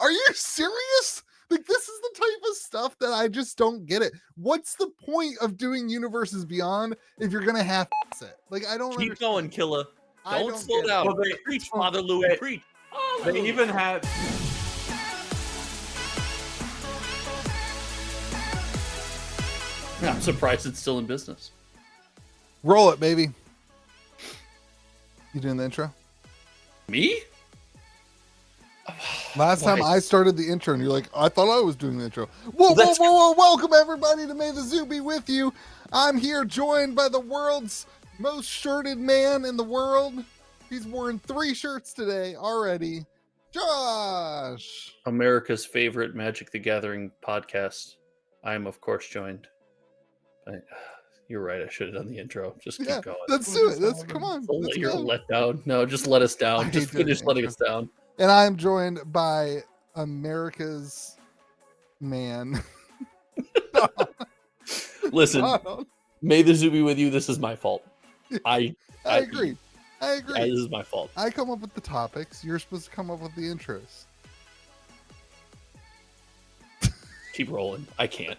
Are you serious? Like, this is the type of stuff that I just don't get it. What's the point of doing Universes Beyond if you're gonna have it? Like, I don't Keep understand. going, Killa. Don't slow get it. down. Well, Preach, Father Louis. Preach. They even had. I'm surprised it's still in business. Roll it, baby. You doing the intro? Me? Last time Why? I started the intro, and you're like, I thought I was doing the intro. Whoa, whoa, whoa, whoa. Welcome, everybody, to May the Zoo be with you. I'm here joined by the world's most shirted man in the world. He's worn 3 shirts today already. Josh. America's favorite Magic the Gathering podcast. I am, of course, joined. You're right. I should have done the intro. Just keep going. Let's do it. Come on. Don't you're let down. No, just let us down. Just finish letting us down. And I'm joined by America's man. Listen, May the Zoo be with you. This is my fault. I agree. I agree. This is my fault. I come up with the topics. You're supposed to come up with the intros. Keep rolling. I can't.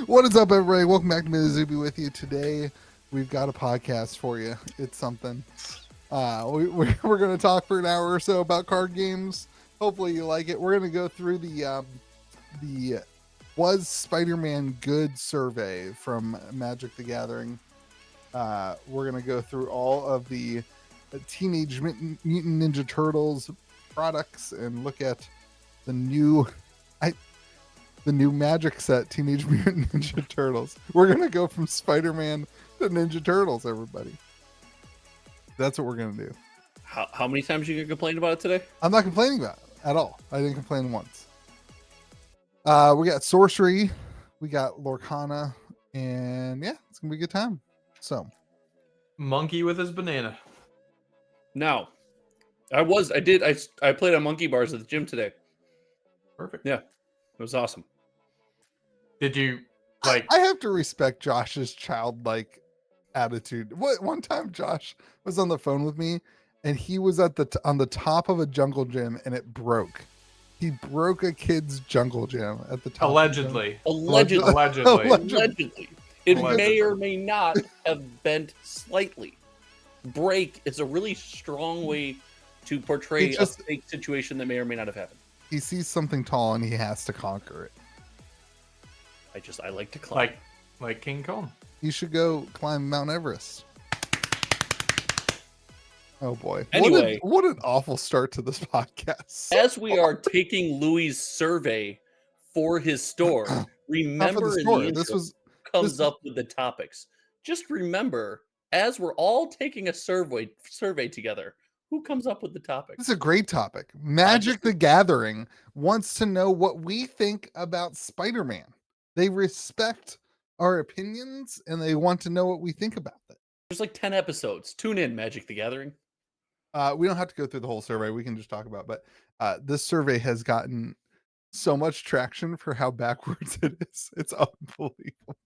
What is up, everybody? Welcome back to May the Zoo be with you. Today, we've got a podcast for you. It's something. We're going to talk for an hour or so about card games. Hopefully you like it. We're going to go through the Was Spider-Man Good survey from Magic the Gathering. We're going to go through all of the Teenage Mutant Ninja Turtles products and look at the new Magic set, Teenage Mutant Ninja Turtles. We're going to go from Spider-Man to Ninja Turtles, everybody. That's what we're going to do. How many times you complained about it today? I'm not complaining about it at all. I didn't complain once. We got Sorcery. We got Lorcana. And yeah, it's going to be a good time. So, Monkey with his banana. Now, I played on monkey bars at the gym today. Perfect. Yeah, it was awesome. Did you I have to respect Josh's childlike attitude. One time Josh was on the phone with me and he was on the top of a jungle gym and it broke. He broke a kid's jungle gym at the top. Allegedly. It may or may not have bent slightly. Break is a really strong way to portray a fake situation that may or may not have happened. He sees something tall and he has to conquer it. I like to climb. Like King Kong. You should go climb Mount Everest. Oh boy. Anyway, what an awful start to this podcast. As we are taking Louis' survey for his store, remember in the intro comes up with the topics. Just remember, as we're all taking a survey together, who comes up with the topics? This is a great topic. Magic the Gathering wants to know what we think about Spider-Man. They respect our opinions and they want to know what we think about it. There's like 10 episodes. Tune in, Magic the Gathering. We don't have to go through the whole survey. We can just talk about it. But this survey has gotten so much traction for how backwards it is. It's unbelievable.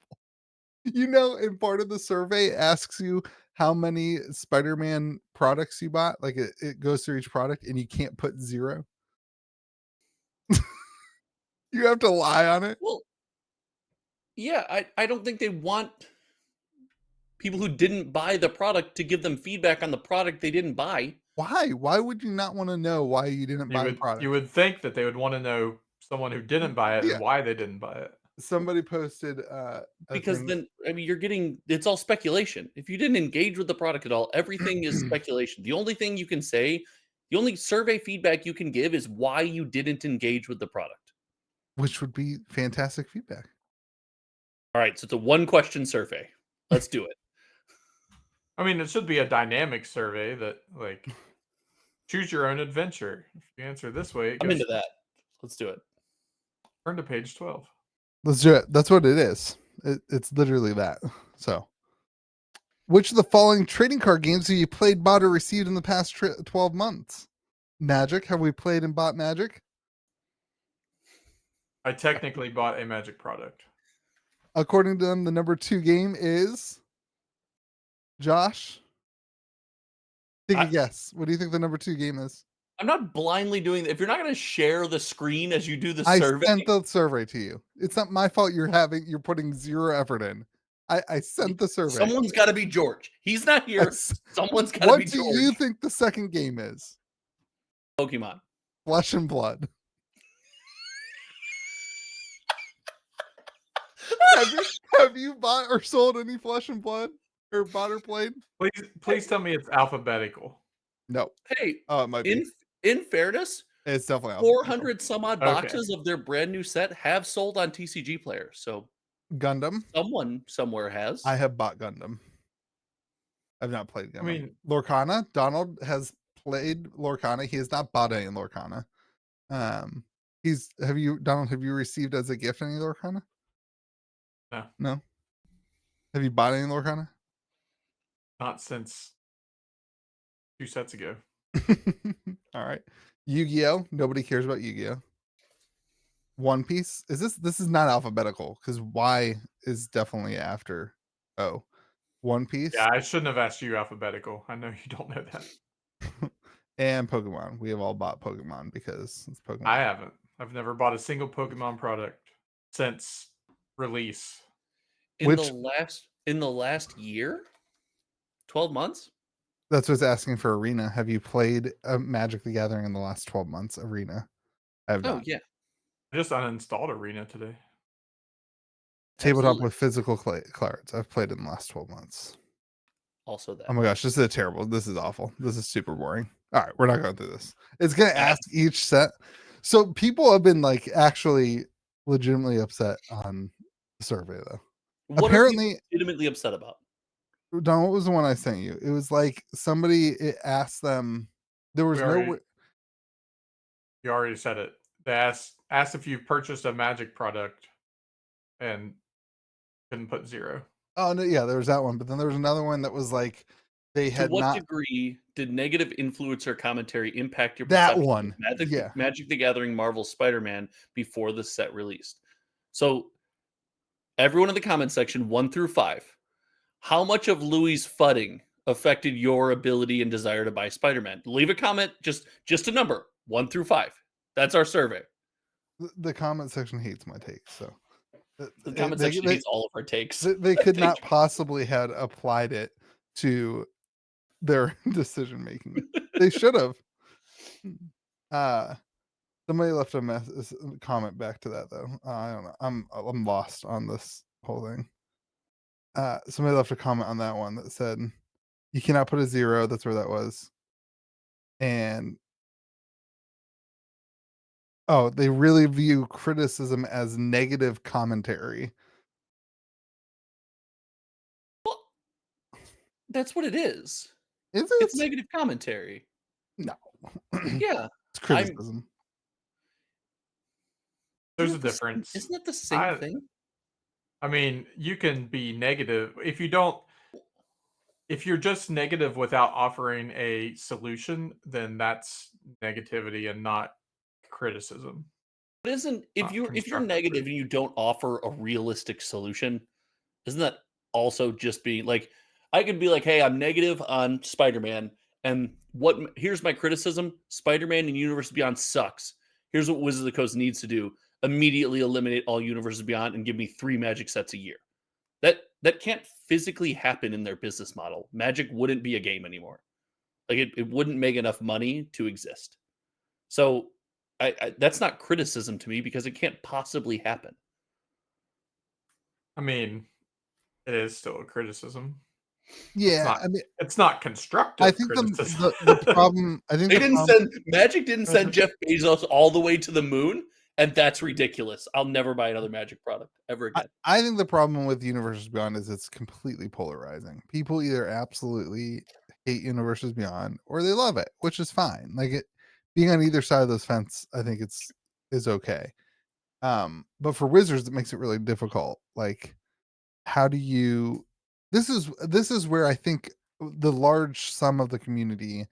And part of the survey asks you how many Spider-Man products you bought. Like it goes through each product and you can't put 0. You have to lie on it. Well, yeah, I don't think they want people who didn't buy the product to give them feedback on the product they didn't buy. Why? Why would you not want to know why you didn't buy the product? You would think that they would want to know someone who didn't buy it and why they didn't buy it. Somebody posted because then it's all speculation. If you didn't engage with the product at all, everything is speculation. The only thing you can say, the only survey feedback you can give is why you didn't engage with the product. Which would be fantastic feedback. All right, so it's a 1-question survey. Let's do it. I mean, it should be a dynamic survey that, like, choose your own adventure. If you answer this way, I'm into that. Let's do it. Turn to page 12. Let's do it. That's what it is. It's literally that. So, which of the following trading card games have you played, bought, or received in the past 12 months? Magic. Have we played and bought Magic? I technically bought a Magic product. According to them, the number 2 game is Josh. Take a guess. What do you think the number 2 game is? I'm not blindly doing. If you're not going to share the screen as you do the survey, I sent the survey to you. It's not my fault. You're putting zero effort in. I sent the survey. Someone's got to be George. He's not here. Someone's got to be What George. do you think the second game is? Pokemon. Flesh and Blood. have you bought or sold any Flesh and Blood, or bought or played? Please tell me it's alphabetical. No. Hey, it might be. In fairness, it's definitely 400 some odd boxes of their brand new set have sold on TCG Player. So Gundam, someone somewhere has. I have bought Gundam. I've not played Gundam. I mean, Lorcana. Donald has played Lorcana. He has not bought any Lorcana. Donald, have you received as a gift any Lorcana? No. Have you bought any Lorcana? Not since 2 sets ago. All right. Yu-Gi-Oh! Nobody cares about Yu-Gi-Oh! One Piece. This is not alphabetical, because Y is definitely after O. One Piece. Yeah, I shouldn't have asked you alphabetical. I know you don't know that. And Pokemon. We have all bought Pokemon because it's Pokemon. I haven't. I've never bought a single Pokemon product since release. In the last year? 12 months? That's what's asking for Arena. Have you played Magic the Gathering in the last 12 months? Arena. I have not. Yeah. I just uninstalled Arena today. Tabletop with physical cards. I've played in the last 12 months. Also that. Oh my gosh, this is terrible. This is awful. This is super boring. All right, we're not going through this. It's going to ask each set. So people have been like actually legitimately upset on the survey though. What apparently are you legitimately upset about? Don, what was the one I sent you? It was like it asked them. There was You already said it. They asked if you purchased a Magic product and couldn't put 0. Oh no, yeah, there was that one, but then there was another one that was like they had to what degree did negative influencer commentary impact your that perception one of Magic the Gathering Marvel Spider-Man before the set released? So everyone in the comment section 1 through 5, how much of Louis' fudding affected your ability and desire to buy Spider-Man? Leave a comment, just a number 1 through 5. That's our survey. The comment section hates my takes, so the comment section hates all of our takes. They could not possibly have applied it to their decision making. They should have. Somebody left a comment back to that though. I don't know. I'm lost on this whole thing. Somebody left a comment on that one that said you cannot put a 0. That's where that was. And they really view criticism as negative commentary. Well, that's what it is. Is it? It's negative commentary. No. Yeah. It's criticism. There's a difference. Isn't it the same thing? I mean, you can be negative if you're just negative without offering a solution, then that's negativity and not criticism. But if you're negative and you don't offer a realistic solution, isn't that also just being like, I could be like, hey, I'm negative on Spider-Man, and here's my criticism: Spider-Man and Universes Beyond sucks. Here's what Wizards of the Coast needs to do: immediately eliminate all Universes Beyond and give me 3 Magic sets a year. That can't physically happen in their business model. Magic wouldn't be a game anymore. Like it wouldn't make enough money to exist. So that's not criticism to me because it can't possibly happen. I mean, it is still a criticism. Yeah, it's not constructive. I think the problem. I think Magic didn't send Jeff Bezos all the way to the moon, and that's ridiculous. I'll never buy another Magic product ever again. I think the problem with Universes Beyond is it's completely polarizing. People either absolutely hate Universes Beyond or they love it, which is fine. Like being on either side of those fence, I think is okay. But for Wizards, it makes it really difficult. Like, how do you? This is where I think the large sum of the community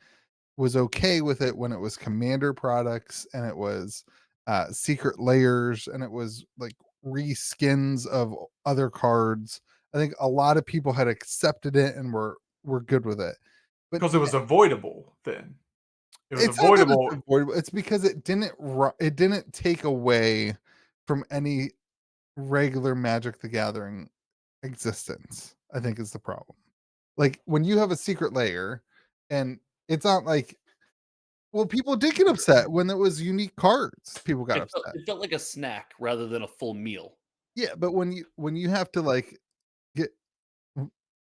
was okay with it when it was Commander products and it was secret layers and it was like reskins of other cards. I think a lot of people had accepted it and were good with it, because it was avoidable then. It was It's not that avoidable. it's avoidable. It's because it didn't take away from any regular Magic the Gathering existence, I think is the problem. Like when you have a secret layer and it's not like, well, people did get upset when it was unique cards. People got upset. It felt like a snack rather than a full meal. Yeah, but when you have to like get,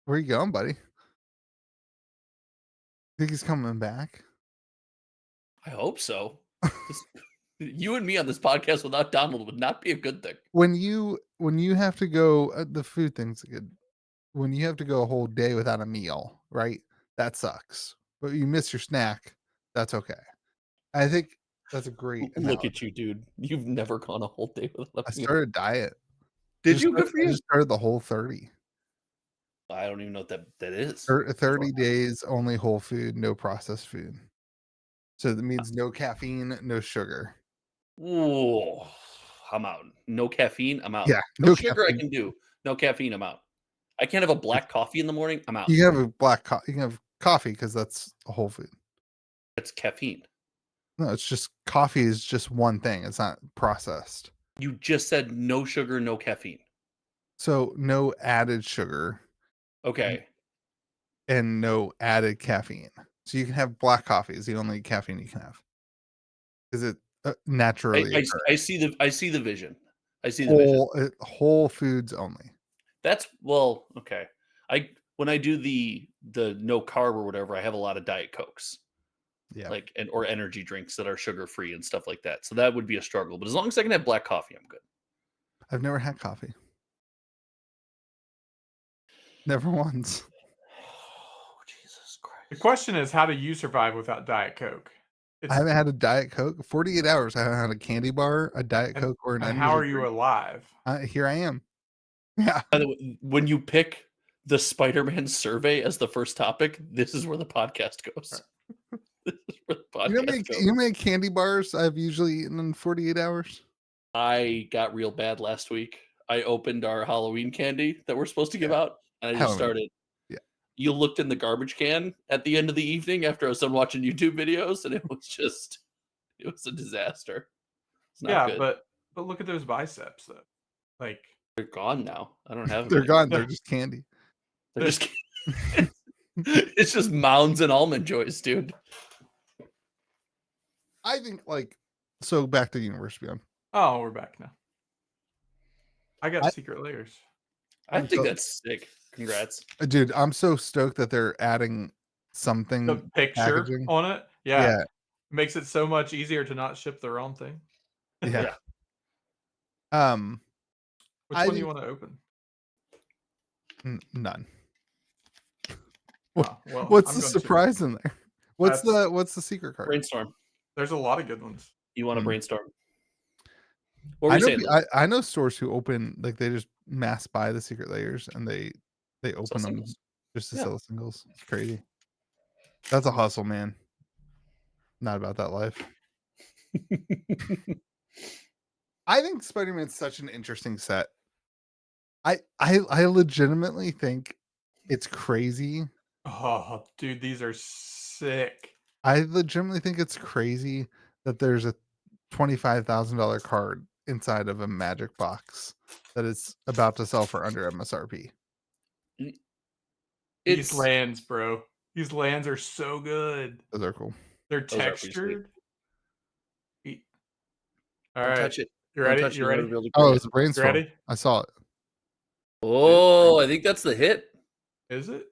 where you going, buddy? Think he's coming back? I hope so. You and me on this podcast without Donald would not be a good thing. When you have to go, the food thing's good. When you have to go a whole day without a meal, right? That sucks. But you miss your snack, that's okay. I think that's a great Look analogy. at you, dude. You've never gone a whole day without a I meal. started a diet. Did you? Good for you. I just started the whole 30. I don't even know what that is. 30 days, only whole food, no processed food. So that means no caffeine, no sugar. Ooh, I'm out. No caffeine, I'm out. Yeah, No, no sugar caffeine. I can do. No caffeine, I'm out. I can't have a black coffee in the morning, I'm out. You can have a black coffee. You can have coffee because that's a whole food. That's caffeine. No, it's just coffee is just one thing. It's not processed. You just said no sugar, no caffeine. So no added sugar. Okay. And no added caffeine. So you can have black coffee is the only caffeine you can have. Is it naturally? I see the vision. I see the vision. Whole foods only. That's okay. When I do the no carb or whatever, I have a lot of Diet Cokes. Yeah. Or energy drinks that are sugar free and stuff like that. So that would be a struggle. But as long as I can have black coffee, I'm good. I've never had coffee. Never once. Oh, Jesus Christ. The question is, how do you survive without Diet Coke? I haven't had a Diet Coke. 48 hours. I haven't had a candy bar, a Diet Coke, or an energy how are you drink. alive? Here I am. Yeah. By the way, when you pick the Spider-Man survey as the first topic, this is where the podcast goes. This is where the podcast goes. You know how many candy bars I've usually eaten in 48 hours? I got real bad last week. I opened our Halloween candy that we're supposed to give out, and I just started. Yeah. You looked in the garbage can at the end of the evening after I was done watching YouTube videos, and it was a disaster. It's not good. but look at those biceps though. Like they're gone now. I don't have them. They're gone. They're just candy. They're just it's just mounds and almond joys, dude. I think so back to Universe Beyond. Oh, we're back now. I got secret layers. I think that's sick. Congrats. Dude, I'm so stoked that they're adding something. The picture packaging on it. Yeah. Makes it so much easier to not ship the wrong thing. Yeah. Which one do you want to open? None. What's the surprise in there? What's the secret card? Brainstorm. There's a lot of good ones. You want to brainstorm? What were you saying? I know stores who open they just mass buy the secret layers and they open them just to sell singles. It's crazy. That's a hustle, man. Not about that life. I think Spider-Man's such an interesting set. I legitimately think it's crazy. Oh, dude, these are sick. I legitimately think it's crazy that there's a $25,000 card inside of a Magic box that is about to sell for under MSRP. These lands, bro. These lands are so good. Those are cool. They're textured. All right. Touch it. You ready? You ready? Oh, it's a brainstorm. Ready? I saw it. Oh, I think that's the hit. Is it?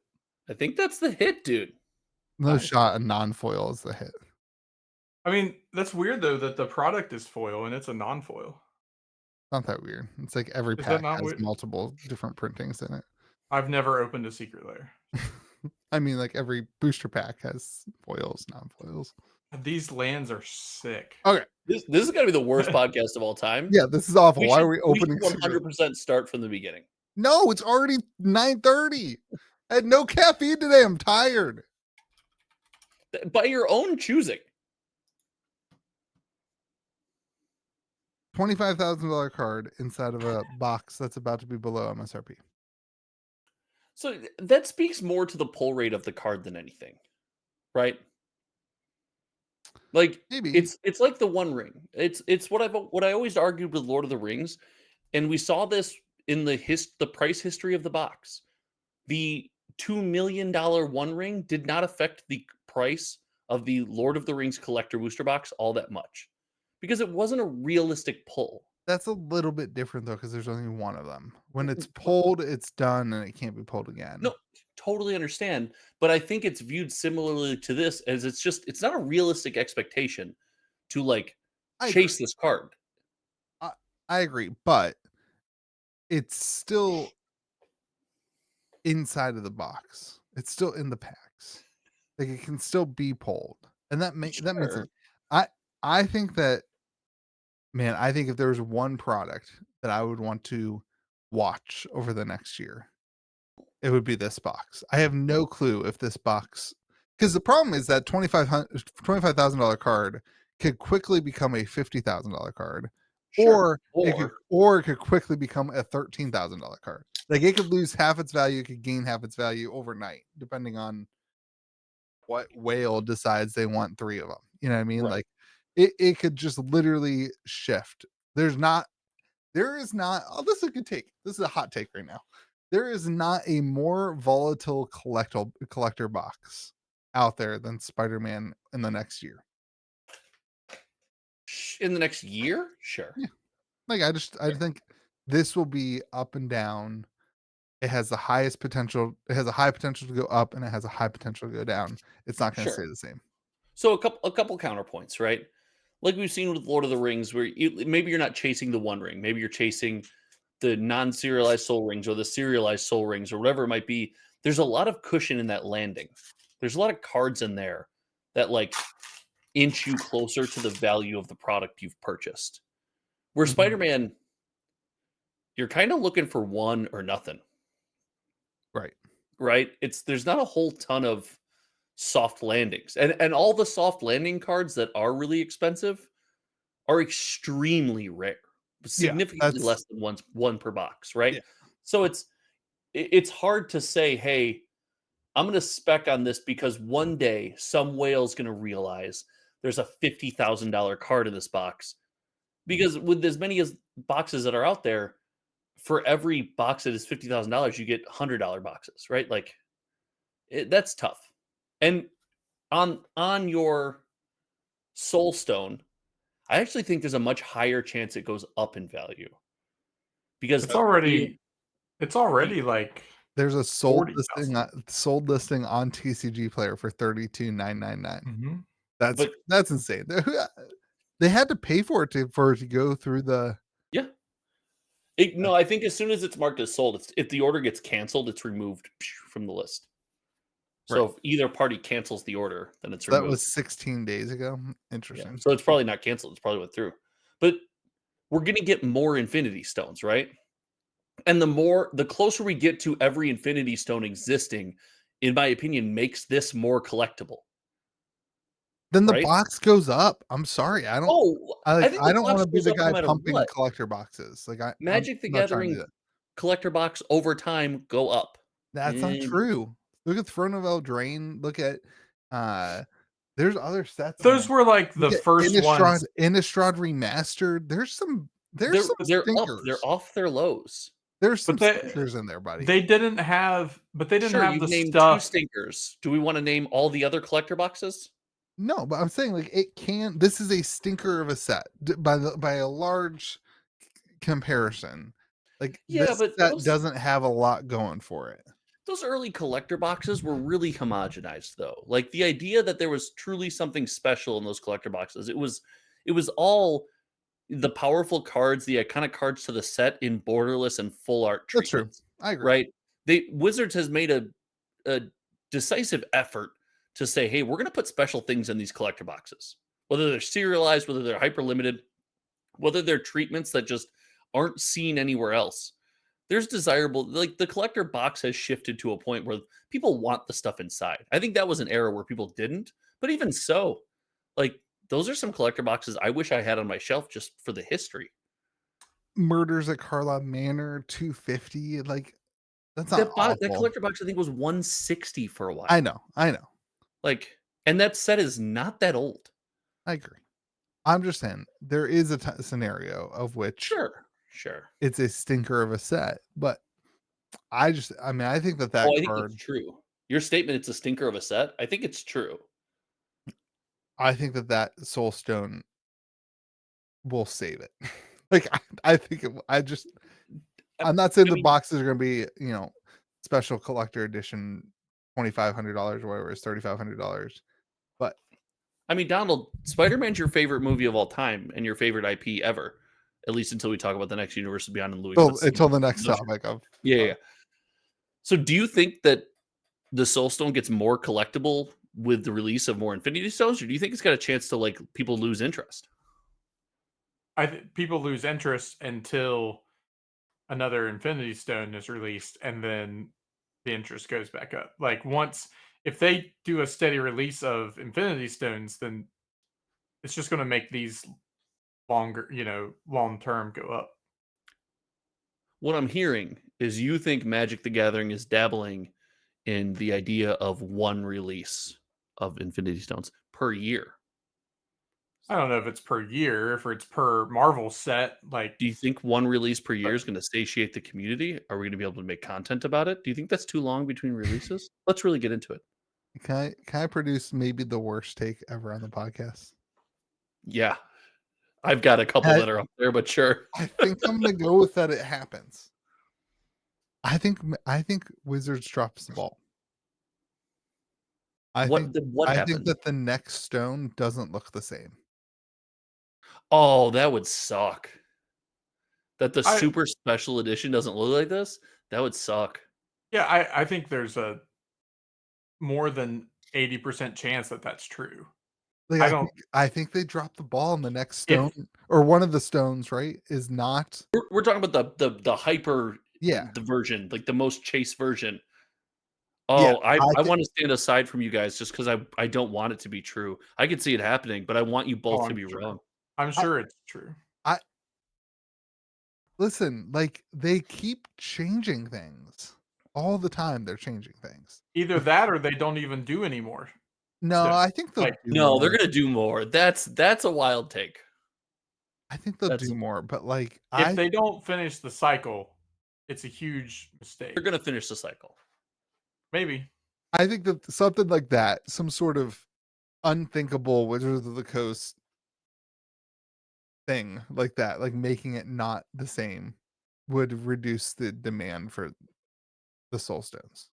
I think that's the hit, dude. No shot. A non-foil is the hit. I mean, that's weird though that the product is foil and it's a non-foil. Not that weird. It's like every pack has multiple different printings in it. I've never opened a secret layer. I mean, every booster pack has foils, non-foils. These lands are sick. Okay. This is going to be the worst podcast of all time. Yeah, this is awful. Why are we opening? 100% start from the beginning. No, it's already 9:30. I had no caffeine today. I'm tired. By your own choosing. $25,000 card inside of a box that's about to be below MSRP. So that speaks more to the pull rate of the card than anything, right? Like Maybe. it's like the One Ring. It's what I always argued with Lord of the Rings, and we saw this in the price history of the box. The $2 million One Ring did not affect the price of the Lord of the Rings collector booster box all that much because it wasn't a realistic pull. That's a little bit different though, because there's only one of them. When it's pulled, it's done and it can't be pulled again. No, totally understand, but I think it's viewed similarly to this as it's not a realistic expectation to like chase this card. I agree, but it's still inside of the box. It's still in the packs. Like it can still be pulled. And that makes sense. I think that, man, I think if there was one product that I would want to watch over the next year, it would be this box. I have no clue if this box, because the problem is that $25,000 card could quickly become a $50,000 card, Sure. or it could quickly become a $13,000 card. Like it could lose half its value, it could gain half its value overnight, depending on what whale decides they want 3 of them. You know what I mean? Right. Like it could just literally shift. There is not, oh, this is a good take. This is a hot take right now. There is not a more volatile collector box out there than Spider-Man in the next year. In the next year? Sure. Yeah. Like I think this will be up and down. It has the highest potential. It has a high potential to go up, and it has a high potential to go down. It's not going to stay the same. So a couple counterpoints, right? Like we've seen with Lord of the Rings, where maybe you're not chasing the One Ring, maybe you're chasing the non-serialized Soul Rings or the serialized Soul Rings or whatever it might be. There's a lot of cushion in that landing. There's a lot of cards in there that like inch you closer to the value of the product you've purchased. Where Spider-Man, you're kind of looking for one or nothing. Right? There's not a whole ton of soft landings. And all the soft landing cards that are really expensive are extremely rare. Significantly less than one per box, right? Yeah. So it's hard to say, hey, I'm going to spec on this because one day some whale's going to realize there's a $50,000 card in this box. Because with as many as boxes that are out there, for every box that is $50,000, you get $100 boxes, right? Like that's tough. And on your Soul Stone, I actually think there's a much higher chance it goes up in value because it's already like there's a sold listing on TCG Player for $32,999. That's insane. They had to pay for it to go through the. Yeah. No, I think as soon as it's marked as sold, if the order gets canceled, it's removed from the list. So if either party cancels the order, then it's removed. That was 16 days ago. Interesting. Yeah. So it's probably not canceled. It's probably went through. But we're going to get more Infinity Stones, right? And the closer we get to every Infinity Stone existing, in my opinion, makes this more collectible. Then the box goes up. I'm sorry. I don't want to be the guy pumping collector boxes. Like Magic the Gathering collector box over time go up. That's not true. Look at Throne of Eldraine. Look at there's other sets. Those were like the first ones. Innistrad Remastered. There's some they're stinkers. Up. They're off their lows. There's some stinkers in there, buddy. They didn't have the stuff. 2 stinkers. Do we want to name all the other collector boxes? No, but I'm saying like it can. This is a stinker of a set by a large comparison. Like this set doesn't have a lot going for it. Those early collector boxes were really homogenized, though. Like the idea that there was truly something special in those collector boxes. It was all the powerful cards, the iconic cards to the set in borderless and full art treatments. That's true. I agree. Right? Wizards has made a decisive effort to say, hey, we're going to put special things in these collector boxes, whether they're serialized, whether they're hyper limited, whether they're treatments that just aren't seen anywhere else. There's desirable, like the collector box has shifted to a point where people want the stuff inside. I think that was an era where people didn't, but even so, like those are some collector boxes I wish I had on my shelf just for the history. Murders at Carlisle Manor, $250. Like that's not awful. That collector box I think was $160 for a while. I know. Like, and that set is not that old. I agree. I'm just saying there is a scenario of which Sure. it's a stinker of a set, but I mean, I think that I think card. it's true. Your statement, it's a stinker of a set. I think it's true. I think that Soulstone will save it. Like I think I'm not saying the boxes are going to be special collector edition $2,500 or whatever it's $3,500, but I mean, Donald, Spider-Man's your favorite movie of all time and your favorite IP ever, at least until we talk about the next Universe Beyond and Louis. Until the next topic of yeah. So, do you think that the Soulstone gets more collectible with the release of more Infinity Stones, or do you think it's got a chance to people lose interest? I think people lose interest until another Infinity Stone is released, and then the interest goes back up. Like if they do a steady release of Infinity Stones, then it's just going to make these longer, long term go up. What I'm hearing is you think Magic the Gathering is dabbling in the idea of one release of Infinity Stones per year. I don't know if it's per year, if it's per Marvel set. Do you think one release per year is going to satiate the community? Are we going to be able to make content about it? Do you think that's too long between releases? Let's really get into it. Can I produce maybe the worst take ever on the podcast? Yeah. I've got a couple that are up there, but sure. I think I'm going to go with that. It happens. I think Wizards drops the ball. I think that the next stone doesn't look the same. Oh, that would suck. That the super special edition doesn't look like this? That would suck. Yeah, I think there's a more than 80% chance that that's true. Like, I think they dropped the ball on the next stone, or one of the stones, right? Is not. We're talking about the hyper the version, like the most chase version. Oh, I want to stand aside from you guys just because I don't want it to be true. I can see it happening, but I want you both to be wrong. I'm sure it's true. Listen, like they keep changing things all the time. They're changing things. Either that or they don't even do anymore. No, I think they'll do more. They're gonna do more. That's a wild take. I think they'll do more, but if they don't finish the cycle, it's a huge mistake. They're gonna finish the cycle. Maybe. I think that something like that, some sort of unthinkable Wizards of the Coast thing like that, like making it not the same, would reduce the demand for the Soulstones.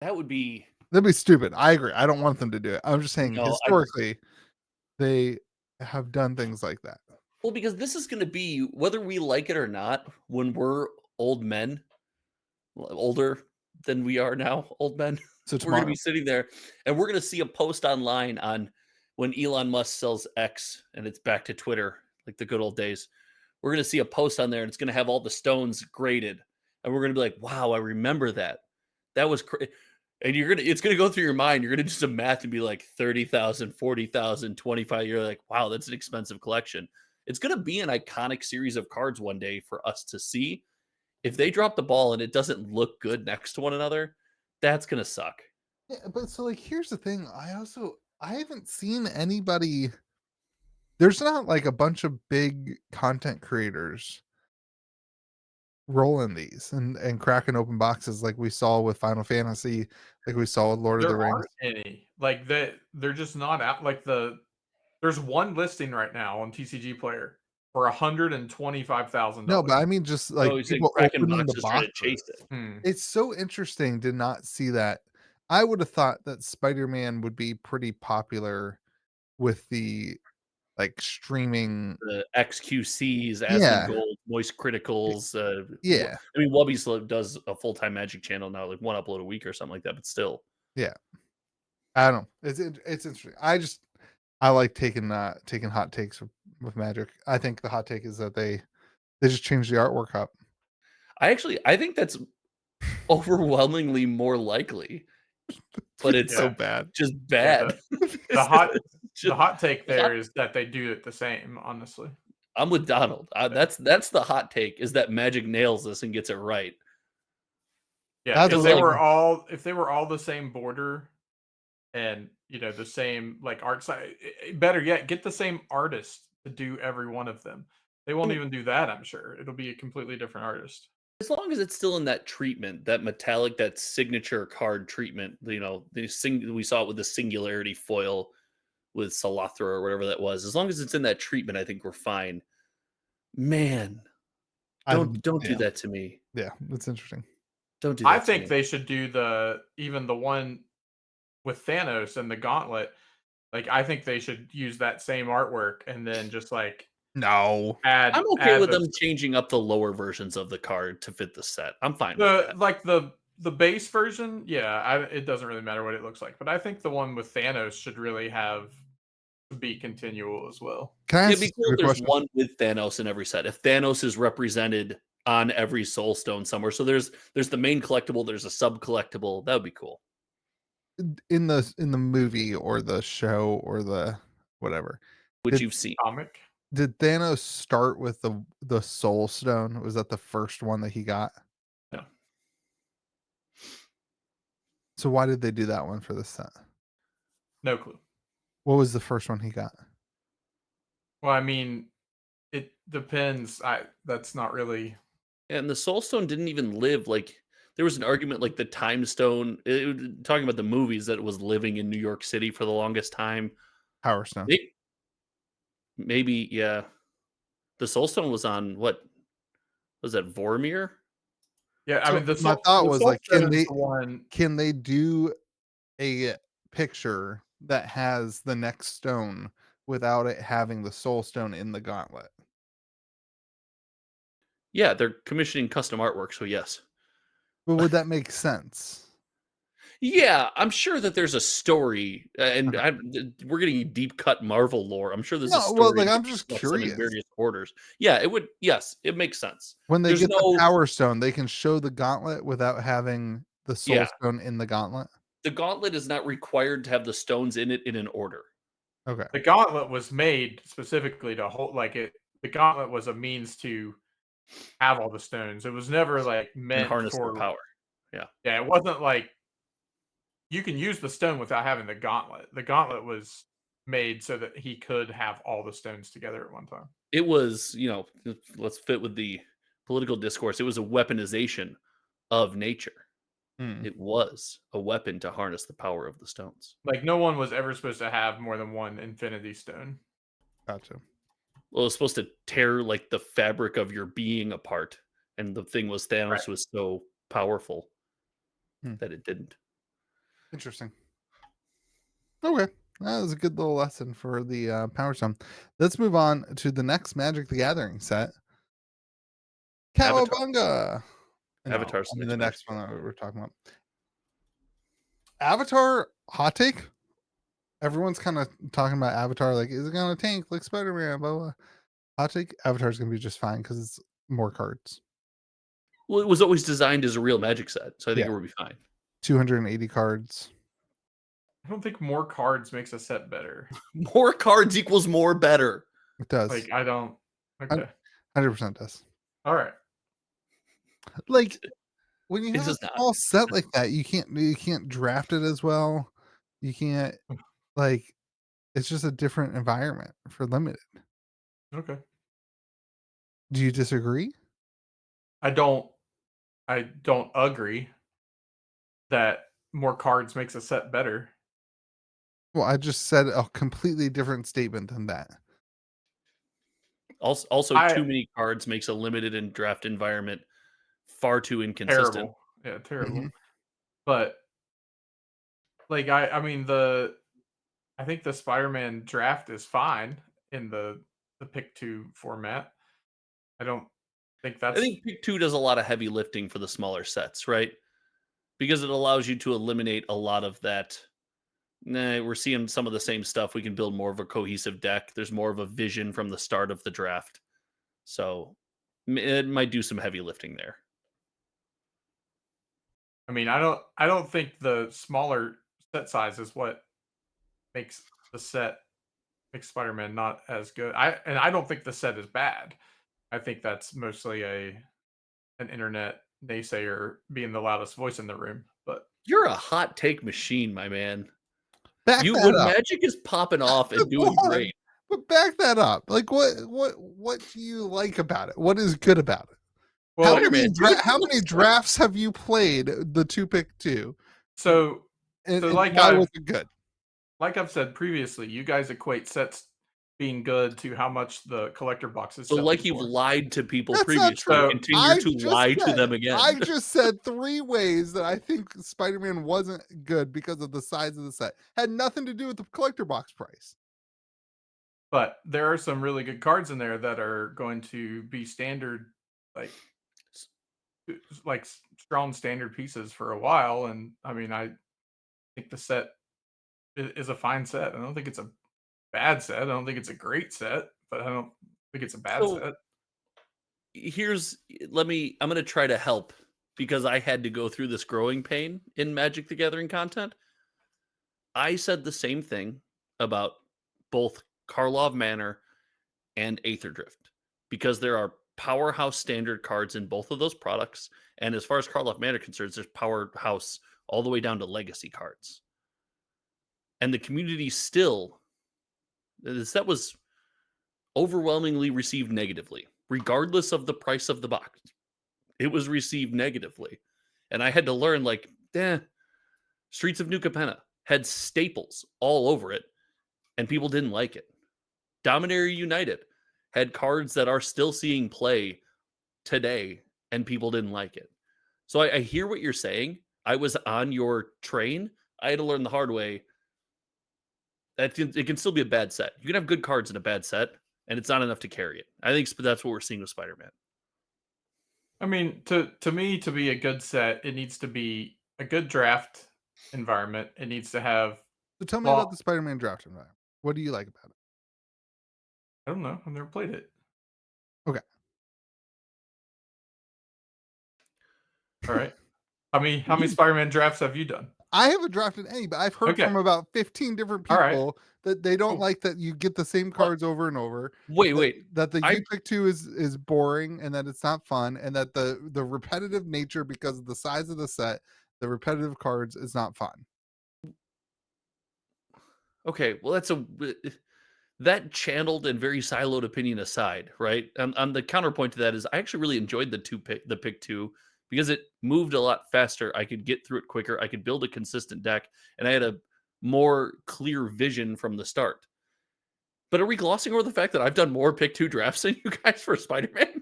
That'd be stupid. I agree. I don't want them to do it. I'm just saying historically they have done things like that. Well, because this is going to be, whether we like it or not, when we're old men, older than we are now, old men, so we're going to be sitting there and we're going to see a post online on when Elon Musk sells X and it's back to Twitter, like the good old days. We're going to see a post on there and it's going to have all the stones graded. And we're going to be like, wow, I remember that. That was crazy. And it's going to go through your mind. You're going to do some math and be like 30,000, 40,000, 25. You're like, wow, that's an expensive collection. It's going to be an iconic series of cards one day for us to see. If they drop the ball and it doesn't look good next to one another, that's going to suck. Yeah, but so here's the thing. I haven't seen anybody. There's not like a bunch of big content creators rolling these and cracking open boxes like we saw with Final Fantasy, like we saw with Lord of the Rings. Any like that, they're just not out. Like there's one listing right now on TCG Player for $125,000. No, but I mean just like people opening the boxes. It's so interesting to not see that. I would have thought that Spider-Man would be pretty popular with the streaming, the XQCs, Asking Gold, Moist Criticals. Yeah, I mean Wubby's does a full-time Magic channel now, like one upload a week or something like that, but still. Yeah, I don't know. It's interesting. I like taking hot takes with Magic. I think the hot take is that they just changed the artwork up. I think that's overwhelmingly more likely, but it's so bad, just bad. Yeah, the hot take there is that they do it the same. Honestly, I'm with Donald. That's the hot take, is that Magic nails this and gets it right. Yeah, if they were all the same border, and the same like art side. Better yet, get the same artist to do every one of them. They I won't mean, even do that. I'm sure it'll be a completely different artist. as long as it's still in that treatment, that metallic, that signature card treatment, we saw it with the singularity foil with Salathra or whatever that was. As long as it's in that treatment, I think we're fine. Man, don't do Yeah, that to me. yeah, that's interesting. Don't do I that to think me. they should do even the one with Thanos and the gauntlet. Like, I think they should use that same artwork and then just like No, I'm okay add with them those. changing up the lower versions of the card to fit the set. I'm fine with The that. like the base version, yeah, it doesn't really matter what it looks like, but I think the one with Thanos should really have to be continual as well. can I It'd ask a be cool if stupid there's question? one with Thanos in every set. If Thanos is represented on every soul stone somewhere. So there's the main collectible, there's a sub collectible. That would be cool. In the movie or the show or the whatever, Which did you've seen. Comic. did Thanos start with the Soul Stone? Was that the first one that he got? No. So why did they do that one for this set? No clue. What was the first one he got? Well, I mean, it depends. That's not really. And the soul stone didn't even live like there was an argument like the time stone talking about the movies that it was living in New York City for the longest time. Power Stone. Maybe yeah. The soul stone was on what was that, Vormir? Yeah, I So mean my thought was like, Soul Stone is the one. can they do a picture that has the next stone without it having the Soul Stone in the gauntlet? Yeah, they're commissioning custom artwork, so yes. But would that make sense? Yeah, I'm sure that there's a story, and Okay. we're getting deep cut Marvel lore. I'm sure there's a No, well, story like to I'm get just stuff sent in curious. various orders. Yeah, it would. Yes, it makes sense. When they There's get the no. Power Stone, they can show the gauntlet without having the Soul Yeah, Stone in the gauntlet. the gauntlet is not required to have the stones in it in an order. Okay. The gauntlet was made specifically to hold like it. The gauntlet was a means to have all the stones. It was never like And meant harness the for. power. Yeah. Yeah, it wasn't like you can use the stone without having the gauntlet. The gauntlet was made so that he could have all the stones together at one time. It was, let's fit with the political discourse. It was a weaponization of nature. Hmm. It was a weapon to harness the power of the stones. Like no one was ever supposed to have more than one Infinity Stone. Gotcha. Well, it was supposed to tear like the fabric of your being apart, and the thing was Thanos was so powerful that it didn't. Interesting. Okay. That was a good little lesson for the Power Stone. Let's move on to the next Magic the Gathering set. Avatar. Cowabunga. No, Avatar's I the mean the next next one that we were talking about. Avatar, hot take. Everyone's kind of talking about Avatar, like, is it gonna tank like Spider-Man? Blah blah. Hot take, Avatar's gonna be just fine because it's more cards. Well, it was always designed as a real Magic set, so I think Yeah. it would be fine. 280 cards. I don't think more cards makes a set better. More cards equals more better. It does. Like I don't. Okay. 100% does. All right. Like when you It have a does not. small set like that, you can't draft it as well. You can't, like, it's just a different environment for limited. Okay. Do you disagree? I don't agree that more cards makes a set better. Well, I just said a completely different statement than that. Also, too many cards makes a limited and draft environment far too inconsistent. Terrible. Yeah, terrible. Mhm. But like I mean I think the Spider-Man draft is fine in the pick 2 format. I don't think I that's think Pick 2 does a lot of heavy lifting for the smaller sets, right? Because it allows you to eliminate a lot of that. We're seeing some of the same stuff. We can build more of a cohesive deck. There's more of a vision from the start of the draft. So it might do some heavy lifting there. I mean, I don't think the smaller set size is what makes Spider-Man not as good. I don't think the set is bad. I think that's mostly an internet naysayer being the loudest voice in the room. But You're a hot take machine, my man. Back that when up. Magic is popping off and doing great. But back that up. Like, what do you like about it? What is good about it? Well, How many drafts have you played the 2-pick-2? So like, why was it good? Like I've said previously, you guys equate sets being good to how much the collector box is selling you've for. lied to people That's previously. Not true. Continue to lie to them again. I just said 3 ways that I think Spider-Man wasn't good because of the size of the set. Had nothing to do with the collector box price. But there are some really good cards in there that are going to be standard, like strong standard pieces for a while. And I mean, I think the set is a fine set. I don't think it's a bad set. I don't think it's a great set, but I don't think it's a bad set. I'm going to try to help because I had to go through this growing pain in Magic the Gathering content. I said the same thing about both Karlov Manor and Aether Drift because there are powerhouse standard cards in both of those products. And as far as Karlov Manor concerns, there's powerhouse all the way down to legacy cards. And the community still, the set was overwhelmingly received negatively, regardless of the price of the box. It was received negatively. And I had to learn, Streets of New Capenna had staples all over it, and people didn't like it. Dominaria United had cards that are still seeing play today, and people didn't like it. So I hear what you're saying. I was on your train. I had to learn the hard way that it can still be a bad set. You can have good cards in a bad set, and it's not enough to carry it. I think that's what we're seeing with Spider-Man. I mean, to me, to be a good set, it needs to be a good draft environment. It needs to have. So tell me about the Spider-Man draft environment. What do you like about it? I don't know. I've never played it. Okay. All right. How many Spider-Man drafts have you done? I haven't drafted any, but I've heard from about 15 different people that they don't like that you get the same cards over and over. Wait. That the U-Pick-2 is boring and that it's not fun, and that the repetitive nature because of the size of the set, the repetitive cards is not fun. Okay, well that channeled and very siloed opinion aside, right? And the counterpoint to that is I actually really enjoyed the pick 2 because it moved a lot faster. I could get through it quicker. I could build a consistent deck, and I had a more clear vision from the start. But are we glossing over the fact that I've done more pick 2 drafts than you guys for Spider-Man?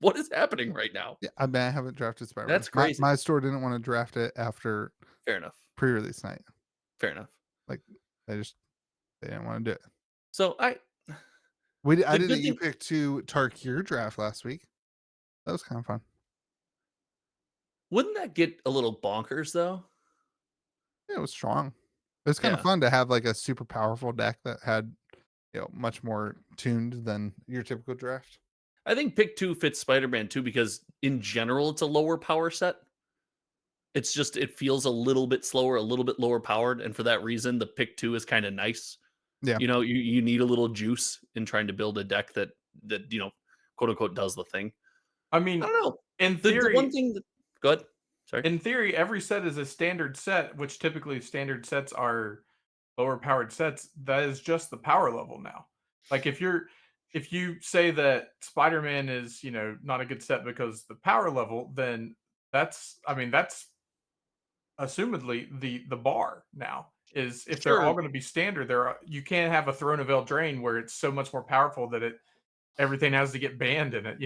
What is happening right now? Yeah, I mean, I haven't drafted Spider-Man. That's crazy. My store didn't want to draft it after fair enough pre-release night. Fair enough. Like they didn't want to do it. So I did a U-Pick-2 Tarkir draft last week. That was kind of fun. Wouldn't that get a little bonkers though? Yeah, it was strong. It was kind of fun to have like a super powerful deck that had, much more tuned than your typical draft. I think pick 2 fits Spider-Man too because in general it's a lower power set. It's just it feels a little bit slower, a little bit lower powered, and for that reason the pick 2 is kind of nice. Yeah. You need a little juice in trying to build a deck that quote unquote does the thing. I mean, I don't know. In theory, the one thing go ahead. Sorry. In theory, every set is a standard set, which typically standard sets are lower powered sets. That is just the power level now. Like if you say that Spider-Man is, not a good set because the power level, then that's assumedly the bar now. Is if they're all going to be standard, you can't have a Throne of Eldraine where it's so much more powerful that everything has to get banned in it,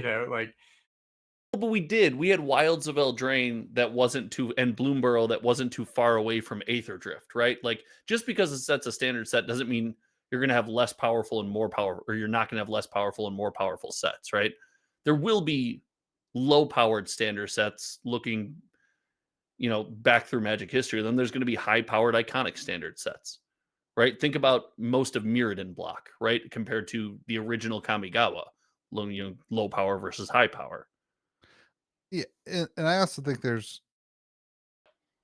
But we did. We had Wilds of Eldraine that wasn't too, and Bloomburrow that wasn't too far away from Aether Drift, right? Like just because a set's a standard set doesn't mean you're going to have less powerful and more power, or you're not going to have less powerful and more powerful sets, right? There will be low-powered standard sets looking, back through Magic history. Then there's going to be high-powered iconic standard sets, right? Think about most of Mirrodin block, right? Compared to the original Kamigawa, low power versus high power. Yeah, and I also think there's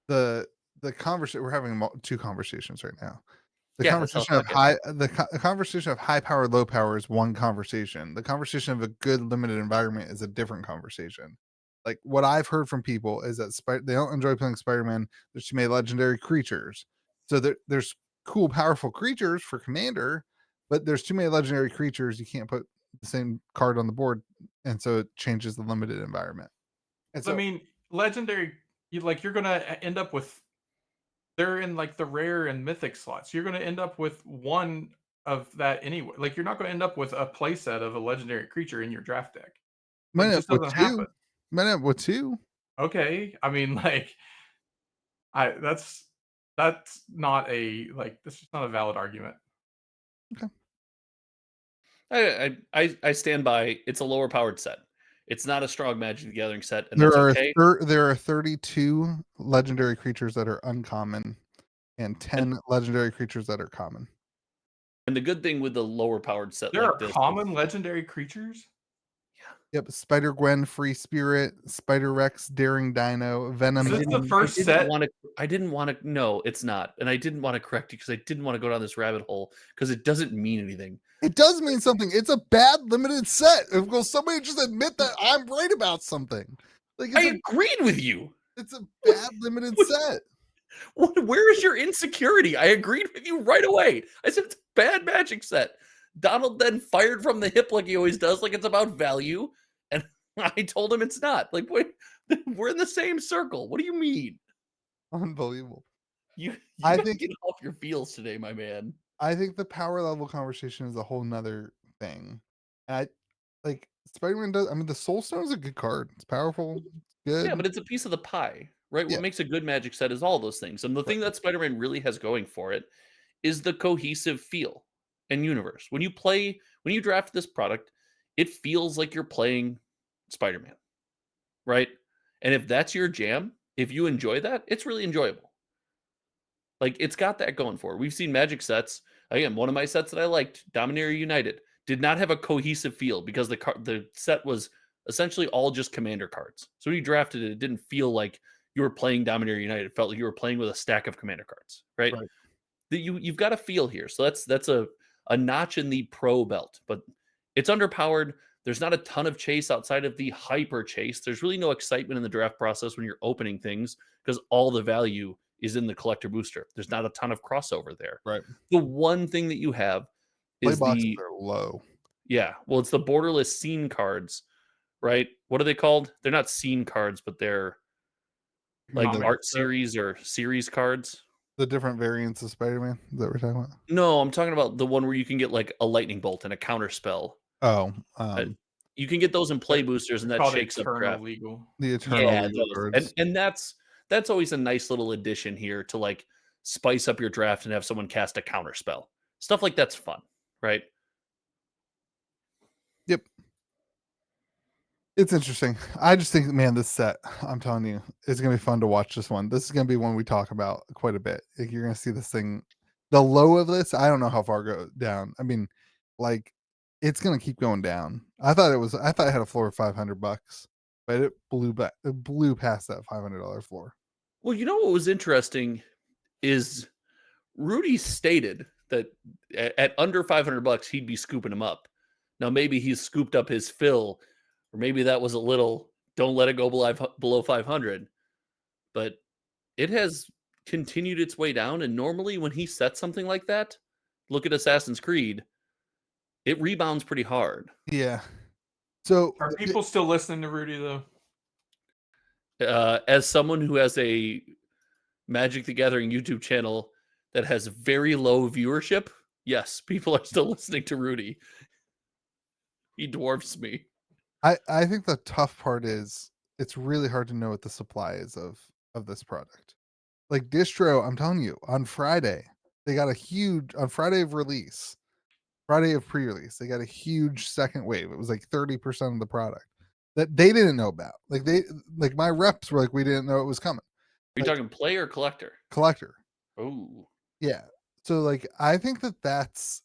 the conversation. We're having 2 conversations right now. The conversation of high power, low power is one conversation. The conversation of a good limited environment is a different conversation. Like what I've heard from people is that they don't enjoy playing Spider-Man. There's too many legendary creatures, so there's cool, powerful creatures for commander, but there's too many legendary creatures. You can't put the same card on the board, and so it changes the limited environment. And so, I mean, legendary, you're gonna end up with. They're in like the rare and mythic slots. You're gonna end up with one of that anyway. Like you're not gonna end up with a playset of a legendary creature in your draft deck. Like, it just doesn't happen. Might have with two. Okay, I mean, like, that's not a that's just not a valid argument. Okay. I stand by. It's a lower powered set. It's not a strong Magic the Gathering set, and There that's are okay. There are 32 legendary creatures that are uncommon, and 10 legendary creatures that are common. And the good thing with the lower powered set, There like are this, common legendary creatures. Yep, Spider Gwen, Free Spirit, Spider Rex, Daring Dino, Venom. Is this the first set? I didn't want to. No, it's not, and I didn't want to correct you because I didn't want to go down this rabbit hole because it doesn't mean anything. It does mean something. It's a bad limited set. Will somebody just admit that I'm right about something? Like, I agreed with you. It's a bad limited set. Where is your insecurity? I agreed with you right away. I said it's a bad Magic set. Donald then fired from the hip like he always does, like it's about value. And I told him it's not. Like, wait, we're in the same circle. What do you mean? Unbelievable. You I think get off your feels today, my man. I think the power level conversation is a whole nother thing. And like Spider-Man does. I mean, the Soul Stone is a good card. It's powerful. It's good. Yeah, but it's a piece of the pie, right? Yeah. What makes a good Magic set is all those things. And the thing that Spider-Man really has going for it is the cohesive feel and universe. When you draft this product, it feels like you're playing Spider-Man, right? And if that's your jam, if you enjoy that, it's really enjoyable. Like, it's got that going for it. We've seen Magic sets. Again, one of my sets that I liked, Dominaria United, did not have a cohesive feel because the set was essentially all just commander cards. So when you drafted it, it didn't feel like you were playing Dominaria United. It felt like you were playing with a stack of commander cards, right? You've got a feel here. So that's a notch in the pro belt, but it's underpowered. There's not a ton of chase outside of the hyper chase. There's really no excitement in the draft process when you're opening things because all the value is in the collector booster. There's not a ton of crossover there. Right. The one thing that you have is Playboxes are low. Yeah. Well, it's the borderless scene cards, right? What are they called? They're not scene cards, but they're like art series or series cards. The different variants of Spider-Man. Is that what we're talking about? No, I'm talking about the one where you can get like a lightning bolt and a counter spell. Oh, you can get those in play boosters, and that shakes up draft. Legal. The Eternal Legal cards. And that's always a nice little addition here to like spice up your draft and have someone cast a counter spell. Stuff like that's fun, right? Yep. It's interesting. I just think, man, this set, I'm telling you, it's going to be fun to watch this one. This is going to be one we talk about quite a bit. Like, you're going to see this thing. The low of this, I don't know how far go down. I mean, like, it's going to keep going down. I thought it had a floor of $500, but it blew past that $500 floor. Well, you know what was interesting is Rudy stated that at under $500 he'd be scooping them up. Now maybe he's scooped up his fill, or maybe that was a little don't let it go below 500. But it has continued its way down, and normally when he sets something like that, look at Assassin's Creed, it rebounds pretty hard. Yeah. So are people still listening to Rudy though? As someone who has a Magic the Gathering YouTube channel that has very low viewership, yes, people are still listening to Rudy. He dwarfs me. I think the tough part is it's really hard to know what the supply is of this product. Like Distro, I'm telling you, on Friday, they got a huge, on Friday of release, Friday of pre-release, they got a huge second wave. It was like 30% of the product that they didn't know about. Like my reps were like, we didn't know it was coming. Are you talking play or collector? Collector. Oh. Yeah. So like, I think that's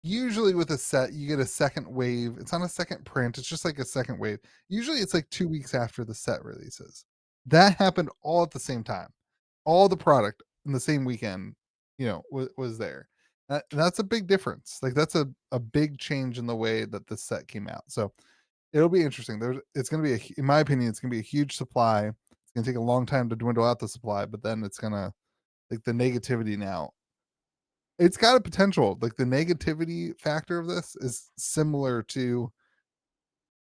usually with a set, you get a second wave. It's not a second print. It's just like a second wave. Usually it's like 2 weeks after the set releases. That happened all at the same time. All the product in the same weekend, was there. That's a big difference. Like that's a big change in the way that the set came out. So it'll be interesting. It's going to be, in my opinion, it's going to be a huge supply. It's going to take a long time to dwindle out the supply, but then it's going to, like, the negativity now It's got a potential. Like the negativity factor of this is similar to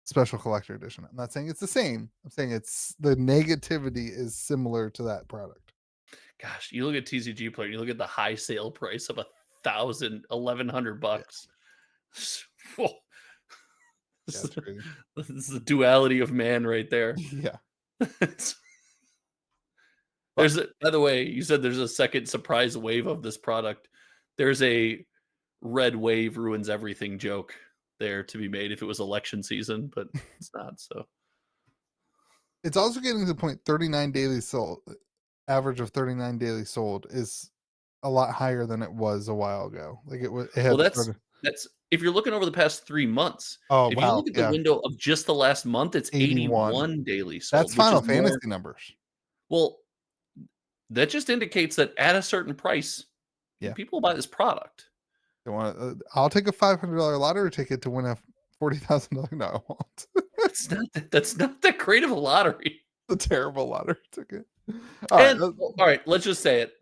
Special Collector Edition. I'm not saying it's the same. I'm saying it's the negativity is similar to that product. Gosh, you look at TCG Player, you look at the high sale price of $1,100. Yeah. That's crazy. This is the duality of man right there. Yeah. There's by the way, you said there's a second surprise wave of this product. There's a red wave ruins everything joke there to be made if it was election season, but it's not. So it's also getting to the point 39 daily sold, average of 39 daily sold is a lot higher than it was a while ago. Like it was. Well, that's if you're looking over the past 3 months. Oh, if wow. you look at the window of just the last month, it's 81 daily sold. That's Final Fantasy numbers. Well, that just indicates that at a certain price, people buy this product. They want. I'll take a $500 lottery ticket to win a $40,000. No, I won't. That's not that great of a lottery. The terrible lottery ticket. All right, let's just say it.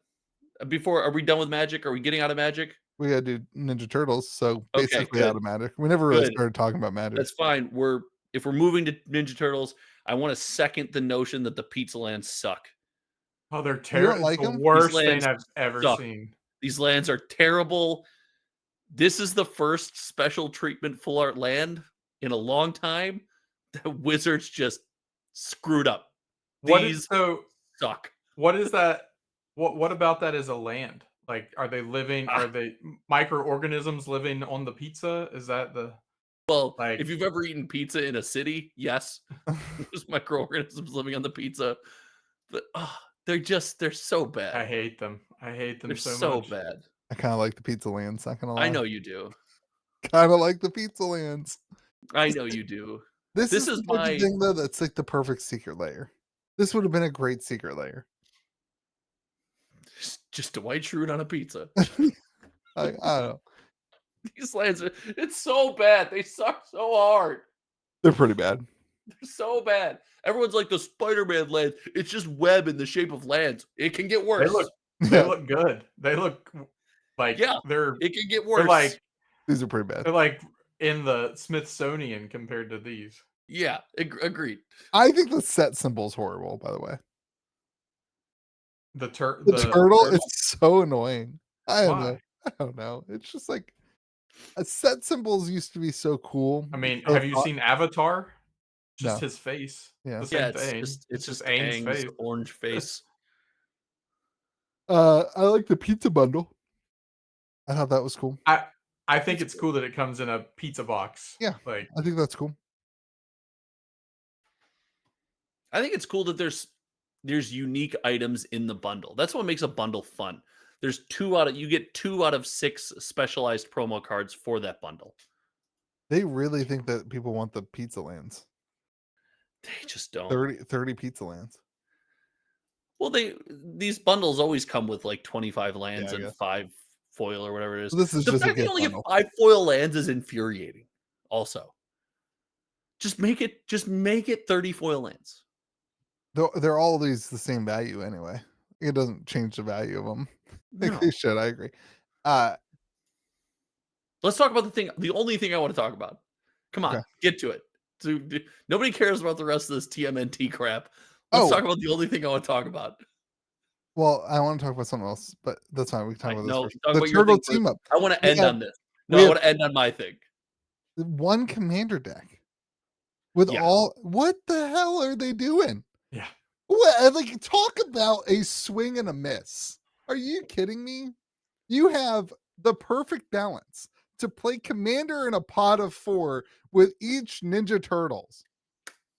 Before, are we done with Magic? Are we getting out of Magic? We gotta do Ninja Turtles, so basically out of Magic. We never really started talking about Magic. That's fine. If we're moving to Ninja Turtles, I want to second the notion that the pizza lands suck. Oh, they're terrible. Like the worst thing I've ever seen. These lands are terrible. This is the first special treatment full art land in a long time that Wizards just screwed up. These suck. What is that? What about that as a land? Like, are they living? Are they microorganisms living on the pizza? Is that the? Well, if you've ever eaten pizza in a city, yes, there's microorganisms living on the pizza. But they're so bad. I hate them. I hate them so much. So bad. I kind of like the pizza lands. Not gonna lie. I know you do. Kind of like the pizza lands. I know you do. This is my thing though. That's like the perfect secret layer. This would have been a great secret layer. Just a white shroot on a pizza. I don't know. These lands, it's so bad. They suck so hard. They're pretty bad. They're so bad. Everyone's like the Spider-Man land. It's just web in the shape of lands. It can get worse. They look good. They look like it can get worse. Like these are pretty bad. They're like in the Smithsonian compared to these. Yeah, agreed. I think the set symbol is horrible, by the way. The turtle is so annoying. I don't know. It's just like set symbols used to be so cool. I mean, have you seen Avatar? Just his face. Yeah, the same thing. It's just Aang's face. Orange face. I like the pizza bundle. I thought that was cool. I think it's cool that it comes in a pizza box. Yeah, like I think that's cool. I think it's cool that there's unique items in the bundle. That's what makes a bundle fun. There's you get 2 out of 6 specialized promo cards for that bundle. They really think that people want the pizza lands. They just don't. 30 pizza lands. Well, these bundles always come with like 25 lands and 5 foil or whatever it is. So this is the just fact that you only get 5 foil lands is infuriating. Also, just make it 30 foil lands. They're all these the same value anyway. It doesn't change the value of them. No. They should. I agree. Let's talk about the only thing I want to talk about. Come on, get to it. So, nobody cares about the rest of this TMNT crap. Let's talk about the only thing I want to talk about. Well, I want to talk about something else, but that's fine. We can talk about this. The turtle team up. I want to end on this. I want to end on my thing. One commander deck with all. What the hell are they doing? Yeah. What? Like, talk about a swing and a miss. Are you kidding me? You have the perfect balance to play commander in a pot of 4 with each Ninja Turtles.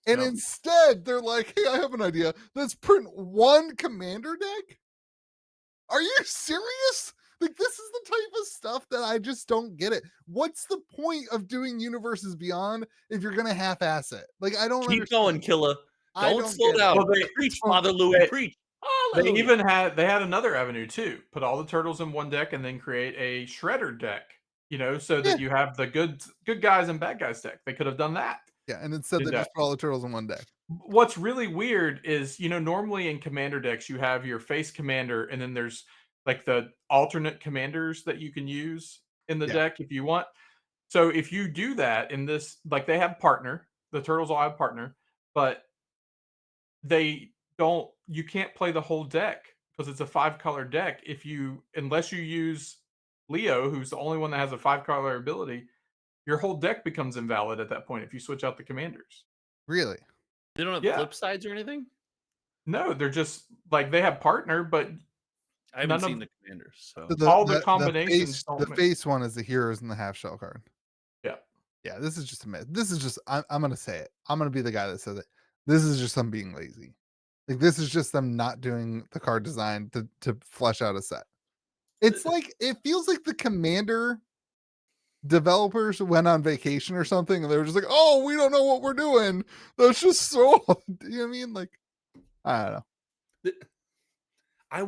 And instead, they're like, hey, I have an idea. Let's print one commander deck? Are you serious? Like, this is the type of stuff that I just don't get it. What's the point of doing Universes Beyond if you're going to half-ass it? Like, I don't Keep going, Killa. Don't slow down. Well, preach, Father Louis, preach. Hallelujah. They had another avenue too. Put all the turtles in one deck and then create a shredder deck, so that you have the good guys and bad guys deck. They could have done that. Yeah, and instead they just put all the turtles in one deck. What's really weird is, normally in commander decks, you have your face commander and then there's like the alternate commanders that you can use in the deck if you want. So if you do that in this, like they have partner, the turtles all have partner, but you can't play the whole deck because it's a 5-color deck unless you use Leo, who's the only one that has a 5-color ability. Your whole deck becomes invalid at that point if you switch out the commanders. Really? They don't have flip sides or anything? No, they're just like they have partner, but I haven't seen the commanders. So all the combinations the face one is the heroes and the half shell card. Yeah, this is just a myth. This is just I'm gonna say it. I'm gonna be the guy that says it. This is just them being lazy. Like this is just them not doing the card design to flesh out a set. It's like it feels like the commander developers went on vacation or something and they were just like, oh, we don't know what we're doing. That's just so you know what I mean? Like, I don't know.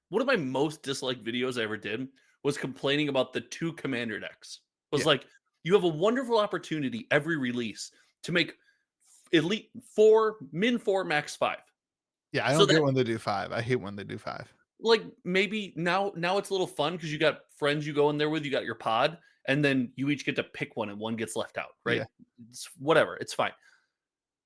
One of my most disliked videos I ever did was complaining about the 2 commander decks. It was like, you have a wonderful opportunity every release to make elite 4, min 4, max 5. Yeah, I don't get when they do 5. I hate when they do 5. Like maybe now it's a little fun because you got friends you go in there with, you got your pod, and then you each get to pick one and one gets left out, right? It's whatever, it's fine.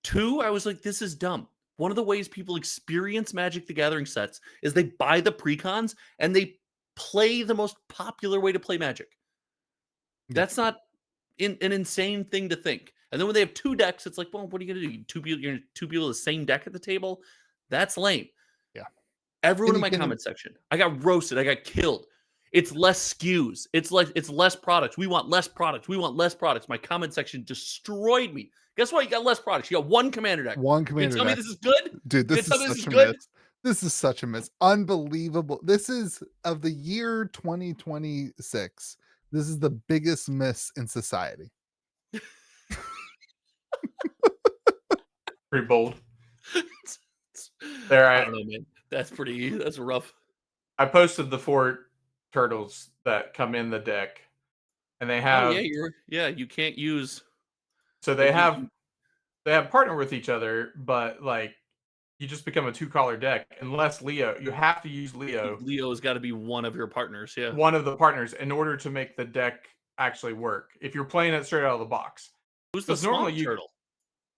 2, I was like, this is dumb. One of the ways people experience Magic the Gathering sets is they buy the precons and they play the most popular way to play Magic. That's not an insane thing to think. And then when they have 2 decks, it's like, well, what are you gonna do? You're 2 people the same deck at the table? That's lame. Yeah. Everyone in my comment section, I got roasted. I got killed. It's less SKUs. It's less products. We want less products. We want less products. My comment section destroyed me. Guess what? You got less products. You got 1 commander deck. One commander deck. Tell me this is good? Dude, this is such a miss. This is such a miss. Unbelievable. This is of the year 2026. This is the biggest miss in society. Pretty bold. I don't know, man. That's rough. I posted the 4 turtles that come in the deck, and they have. You can't use. So they have partner with each other, but like you just become a 2-color deck unless Leo. You have to use Leo. Leo's got to be one of your partners. Yeah, one of the partners in order to make the deck actually work. If you're playing it straight out of the box, who's the swamp turtle?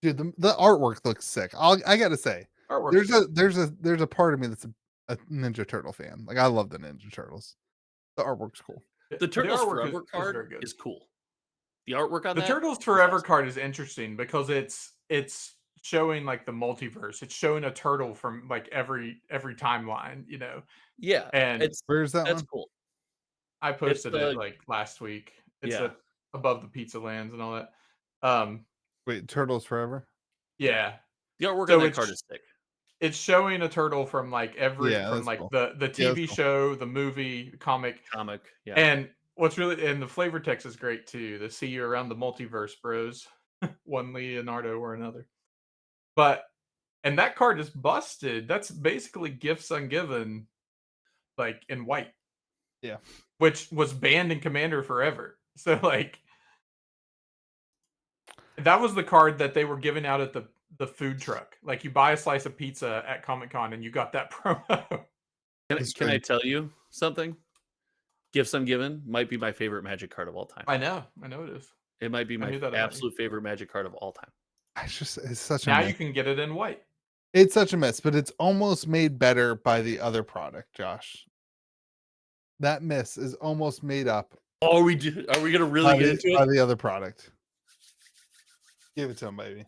Dude, the artwork looks sick. I gotta say, there's a part of me that's a Ninja Turtle fan. Like I love the Ninja Turtles. The artwork's cool. The Turtles Forever card is cool. The artwork on the Turtles Forever card is interesting because it's showing like the multiverse. It's showing a turtle from like every timeline, you know. Yeah, and where's that? That's cool. I posted it like last week. It's above the Pizza Lands and all that. Wait, Turtles Forever? Yeah. The artwork on that card is sick. It's showing a turtle from like cool. the TV show, the movie, comic. Yeah. And the flavor text is great too. To see you around the multiverse, bros. One Leonardo or another. And that card is busted. That's basically Gifts Ungiven, like in white. Yeah. Which was banned in Commander forever. So like that was the card that they were giving out at the food truck. Like you buy a slice of pizza at Comic-Con and you got that promo. Can I tell you something? Gifts Ungiven might be my favorite Magic card of all time. I know it is. It might be my absolute favorite Magic card of all time. It's such a now mess. You can get it in white. It's such a mess, but it's almost made better by the other product, Josh. That miss is almost made up. Oh, are we gonna really get into it? By the other product. Give it to him, baby.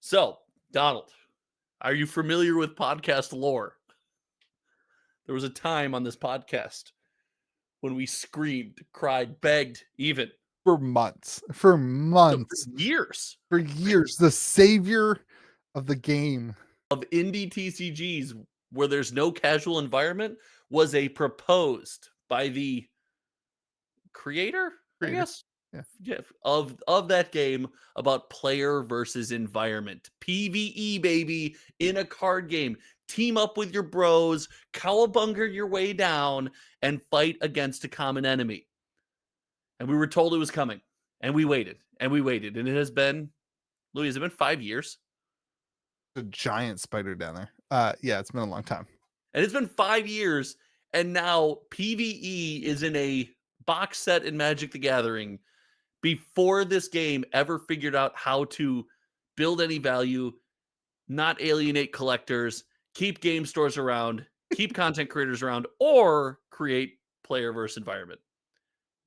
So, Donald, are you familiar with podcast lore? There was a time on this podcast when we screamed, cried, begged, even for months, for years, the savior of the game of indie TCGs, where there's no casual environment, was proposed by the creator, I guess. Yeah, of that game about player versus environment. PvE, baby, in a card game. Team up with your bros, cowabunga your way down, and fight against a common enemy. And we were told it was coming. And we waited. And it has been, Louis, has it been 5 years? A giant spider down there. Yeah, it's been a long time. And it's been 5 years, And now PvE is in a box set in Magic the Gathering before this game ever figured out how to build any value, not alienate collectors, keep game stores around, keep content creators around, or create player versus environment.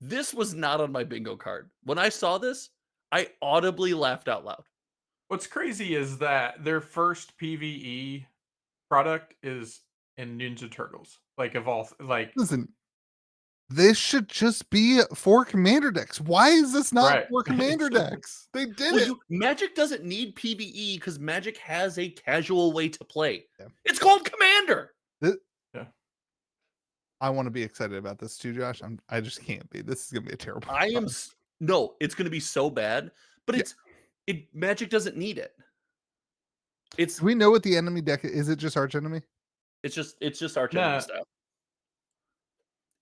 This was not on my bingo card. When I saw this, I audibly laughed out loud. What's crazy is that their first PvE product is in Ninja Turtles. Like listen, this should just be for commander decks. Why is this not right. for commander decks? They did it. Magic doesn't need PvE because Magic has a casual way to play. Yeah. It's called Commander. Yeah. I want to be excited about this too, Josh. I just can't be. This is gonna be a terrible. No, it's gonna be so bad. But Magic doesn't need it. Do we know what the enemy deck is? It just archenemy? It's just archenemy style.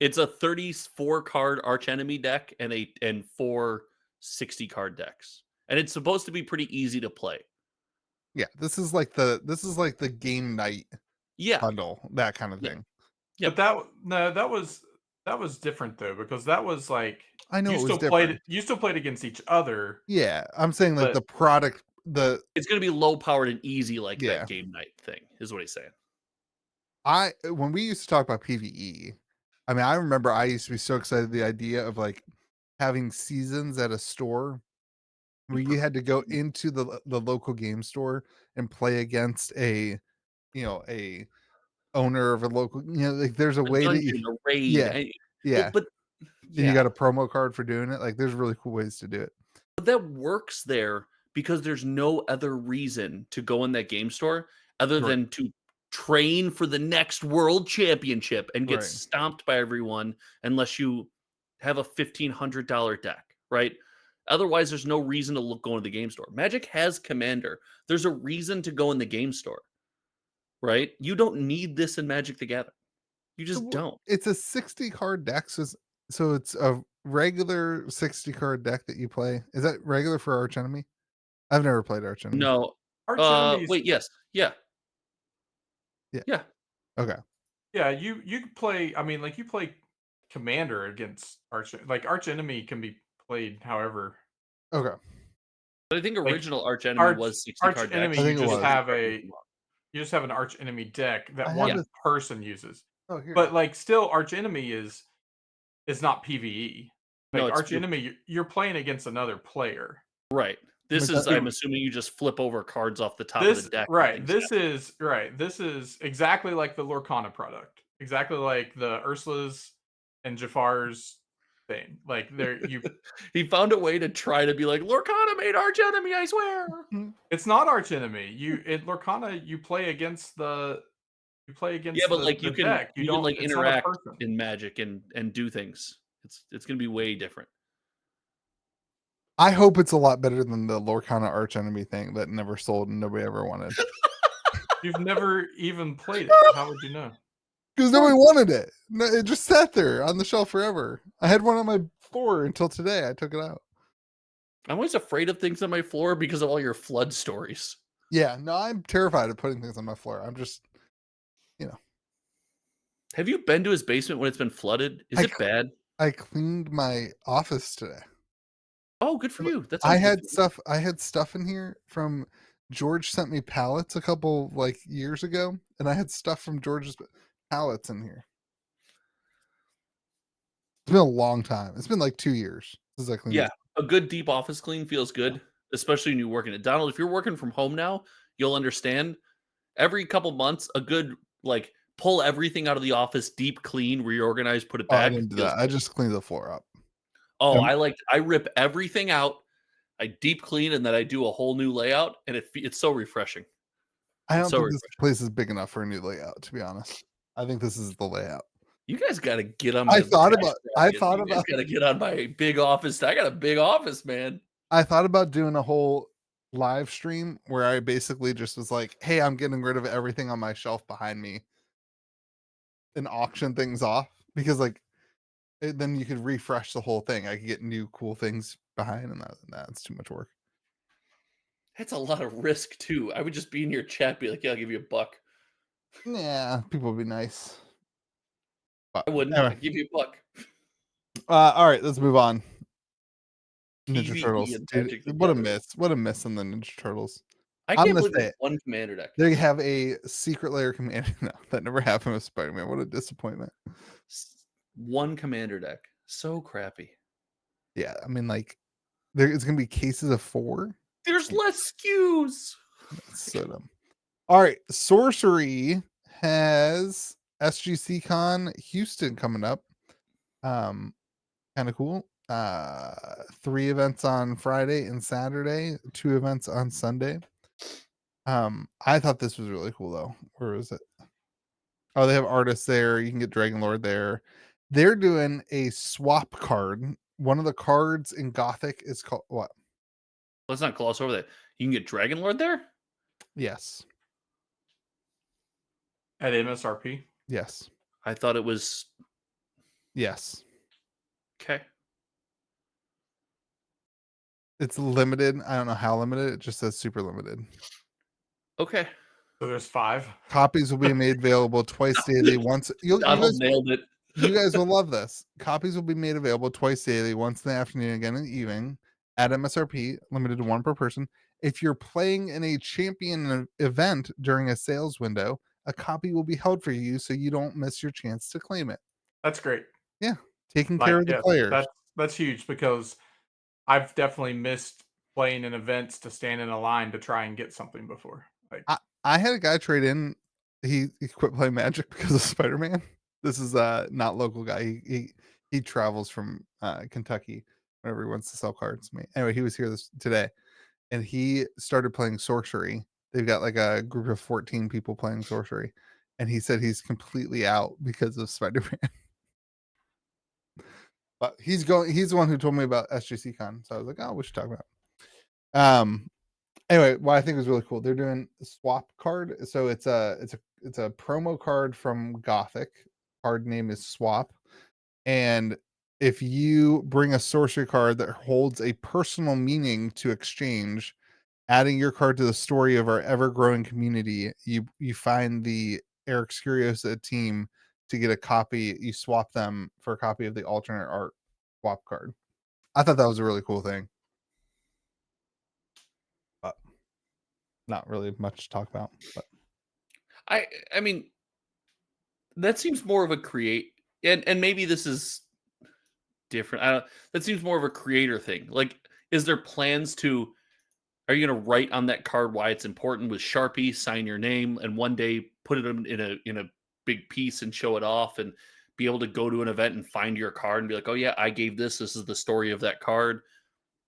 It's a 34 card archenemy deck and 4 60 card decks. And it's supposed to be pretty easy to play. Yeah, this is like the game night bundle, that kind of thing. Yeah. But that was different though, because that was like I know you still played against each other. Yeah, I'm saying like the product it's gonna be low powered and easy like that game night thing, is what he's saying. When we used to talk about PvE, I mean, I remember I used to be so excited the idea of like having seasons at a store where you had to go into the local game store and play against a owner of a local, like there's a way dungeon, that a raid. Well, but you got a promo card for doing it. Like there's really cool ways to do it. But that works there because there's no other reason to go in that game store other than to train for the next world championship and get stomped by everyone unless you have a $1,500 deck, right? Otherwise, there's no reason to go into the game store. Magic has Commander. There's a reason to go in the game store, right? You don't need this in Magic the Gathering. You just don't. It's a 60 card deck, so it's a regular 60 card deck that you play. Is that regular for archenemy? I've never played archenemy. No. Wait, yes. Yeah. Okay. Yeah, you could play. I mean, like you play Commander against archenemy can be played however. Okay. But I think original archenemy was 60 card deck. You just have an archenemy deck that one person uses. Oh, here. But like still archenemy is not PvE. Like archenemy, you're playing against another player. Right. This is, I'm assuming you just flip over cards off the top of the deck. Right. This is exactly like the Lorcana product. Exactly like the Ursula's and Jafar's thing. Like he found a way to try to be like, Lorcana made archenemy, I swear. It's not archenemy. In Lorcana, you play against the like you can deck. You can like interact in Magic and do things. It's gonna be way different. I hope it's a lot better than the Lorcana archenemy thing that never sold and nobody ever wanted. You've never even played it. How would you know? Because nobody wanted it. No, it just sat there on the shelf forever. I had one on my floor until today. I took it out. I'm always afraid of things on my floor because of all your flood stories. Yeah, no, I'm terrified of putting things on my floor. I'm just, Have you been to his basement when it's been flooded? Is it bad? I cleaned my office today. Oh, good for you. I had stuff in here from George sent me pallets a couple years ago, and I had stuff from George's pallets in here. It's been a long time. It's been like 2 years since I cleaned. Yeah, a good deep office clean feels good, especially when you're working it. Donald, if you're working from home now, you'll understand. Every couple months, a good pull everything out of the office, deep clean, reorganize, put it back. I didn't do that. I just cleaned the floor up. Oh, I rip everything out, I deep clean, and then I do a whole new layout, and it's so refreshing. I don't think this place is big enough for a new layout, to be honest. I think this is the layout. You guys got to get on my I thought about got to get on my big office. I got a big office, man. I thought about doing a whole live stream where I basically just was like, hey, I'm getting rid of everything on my shelf behind me and auction things off, because then you could refresh the whole thing. I could get new cool things behind, and that's too much work. That's a lot of risk too. I would just be in your chat, be like, yeah, I'll give you $1. Yeah, people would be nice. But I wouldn't. anyway. I'd give you a buck. All right, let's move on. Ninja PvE Turtles. and Dude, Magic what a Together. miss. What a miss on the Ninja Turtles. I I'm can't gonna believe say there's it. one commander deck. They have a secret layer commander. No, that never happened with Spider-Man. What a disappointment. One commander deck. So crappy. Yeah, I mean, like, it's gonna be cases of 4. There's less SKUs. That's so dumb. All right, Sorcery has SGC CON Houston coming up. Kind of cool. 3 events on Friday and Saturday, 2 events on Sunday. I thought this was really cool though. Where is it? Oh, they have artists there. You can get Dragon Lord there. They're doing a swap card. One of the cards in Gothic is called what? Let's not gloss over that. You can get Dragon Lord there? Yes. At MSRP? Yes. I thought it was. Yes. Okay. It's limited. I don't know how limited. It just says super limited. Okay. So there's 5. Copies will be made available twice daily. Once Donald nailed it. You guys will love this. Copies will be made available twice daily, once in the afternoon, again in the evening, at MSRP, limited to 1 per person. If you're playing in a champion event during a sales window, a copy will be held for you so you don't miss your chance to claim it. That's great. Yeah, taking care of the players. That's huge because I've definitely missed playing in events to stand in a line to try and get something before. Like I had a guy trade in. He quit playing Magic because of Spider-Man. This is not local guy. He travels from Kentucky whenever he wants to sell cards to me. Anyway, he was here today, and he started playing Sorcery. They've got like a group of 14 people playing Sorcery, and he said he's completely out because of Spider-Man. But he's the one who told me about SGC CON, so I was like, oh, we should talk about it. Anyway, what I think was really cool, they're doing a swap card. So it's a promo card from Gothic. Card name is Swap, and if you bring a sorcery card that holds a personal meaning to exchange, adding your card to the story of our ever-growing community, you find the Eric Scuriosa team to get a copy. You swap them for a copy of the alternate art swap card. I thought that was a really cool thing. But not really much to talk about. But I mean, that seems more of a create, and maybe this is different. That seems more of a creator thing. Like, is there plans to? Are you going to write on that card why it's important with Sharpie, sign your name, and one day put it in a big piece and show it off, and be able to go to an event and find your card and be like, oh yeah, I gave this. This is the story of that card.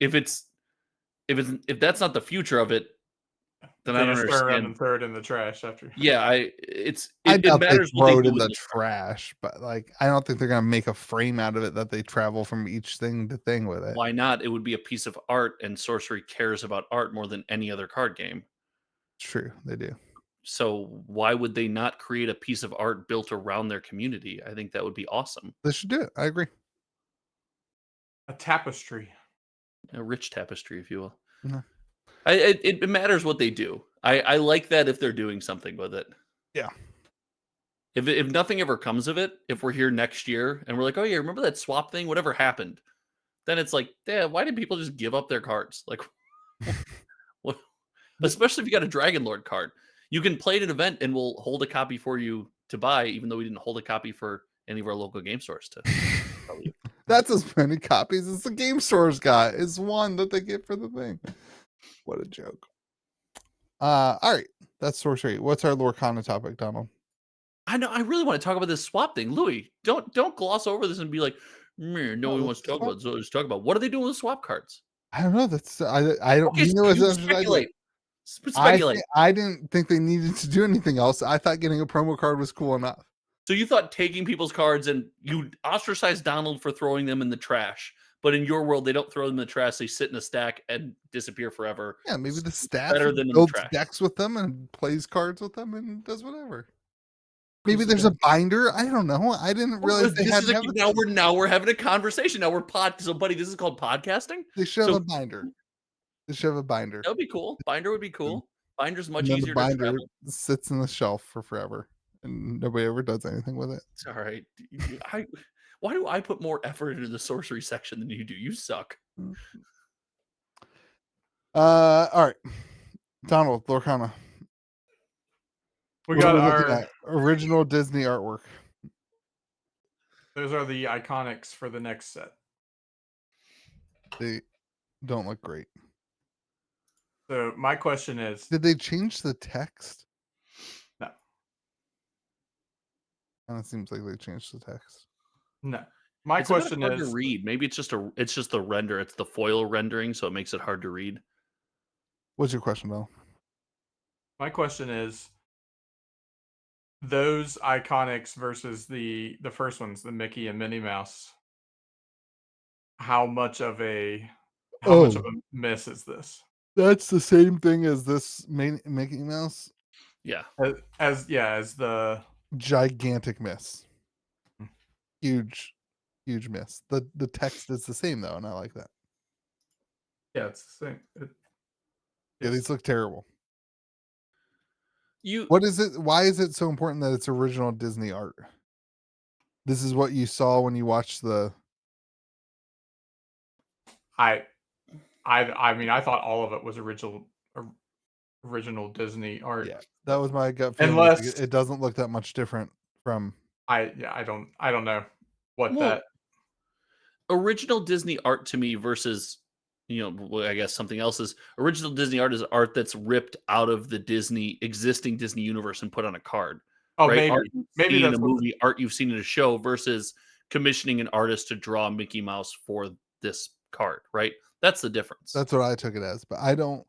If that's not the future of it, then I don't understand. Around and throw it in the trash after. Yeah, I it doubt matters they what throw they it do in with the the trash, but like I don't think they're gonna make a frame out of it that they travel from each thing to thing with it. Why not? It would be a piece of art, and Sorcery cares about art more than any other card game. True, they do. So why would they not create a piece of art built around their community? I think that would be awesome. They should do it. I agree. A tapestry. A rich tapestry, if you will. Mm-hmm. It matters what they do. I like that if they're doing something with it. Yeah. If nothing ever comes of it, if we're here next year and we're like, oh yeah, remember that swap thing? Whatever happened? Then it's like, yeah, why did people just give up their cards? Like, what? Especially if you got a Dragon Lord card, you can play at an event and we'll hold a copy for you to buy, even though we didn't hold a copy for any of our local game stores to. That's as many copies as the game stores got. Is one that they get for the thing. What a joke. All right, that's Sorcery. What's our Lorcana topic, Donald? I know. I really want to talk about this swap thing, Louis. Don't gloss over this and be like, no one wants to talk about it. So just talk about what are they doing with swap cards? I don't know. That's I don't. Okay, you know, you speculate. I didn't think they needed to do anything else. I thought getting a promo card was cool enough. So you thought taking people's cards and you ostracized Donald for throwing them in the trash, but in your world they don't throw them in the trash; they sit in a stack and disappear forever. Yeah, maybe the staff better than builds in the trash. decks with them and plays cards with them and does whatever. Maybe there's a binder. I don't know. I didn't realize they had. Now we're having a conversation. Now we're So, buddy, this is called podcasting. They should have a binder. They should have a binder. That would be cool. Binder would be cool. Binder's much and then easier the binder to travel. sits in the shelf for forever. and nobody ever does anything with it. It's all right. Why do I put more effort into the sorcery section than you do? You suck. All right, Donald, Lorcana. We What got are we looking our at? Original Disney artwork. those are the iconics for the next set. They don't look great. So my question is, Did they change the text? no. Kind of seems like they changed the text. No. My It's a bit question hard to is, read. Maybe it's just the render. It's the foil rendering, so it makes it hard to read. What's your question, though? my question is, those iconics versus the first ones, the Mickey and Minnie Mouse. How much of a miss is this? That's the same thing as this Mickey Mouse. Yeah. As the Gigantic miss. Hmm. Huge miss. The text is the same though, and I like that. Yeah, it's the same. Yeah, these look terrible. You What is it? Why is it so important that it's original Disney art? This is what you saw when you watched the. I mean, I thought all of it was original Disney art. Yeah, that was my gut feeling. Unless it doesn't look that much different from. I don't know what that original Disney art to me versus, I guess something else is original Disney art is art that's ripped out of the existing Disney universe and put on a card. Oh, right? maybe Art maybe in that's a what movie, art you've seen in a show versus commissioning an artist to draw Mickey Mouse for this card, right? That's the difference. That's what I took it as, but I don't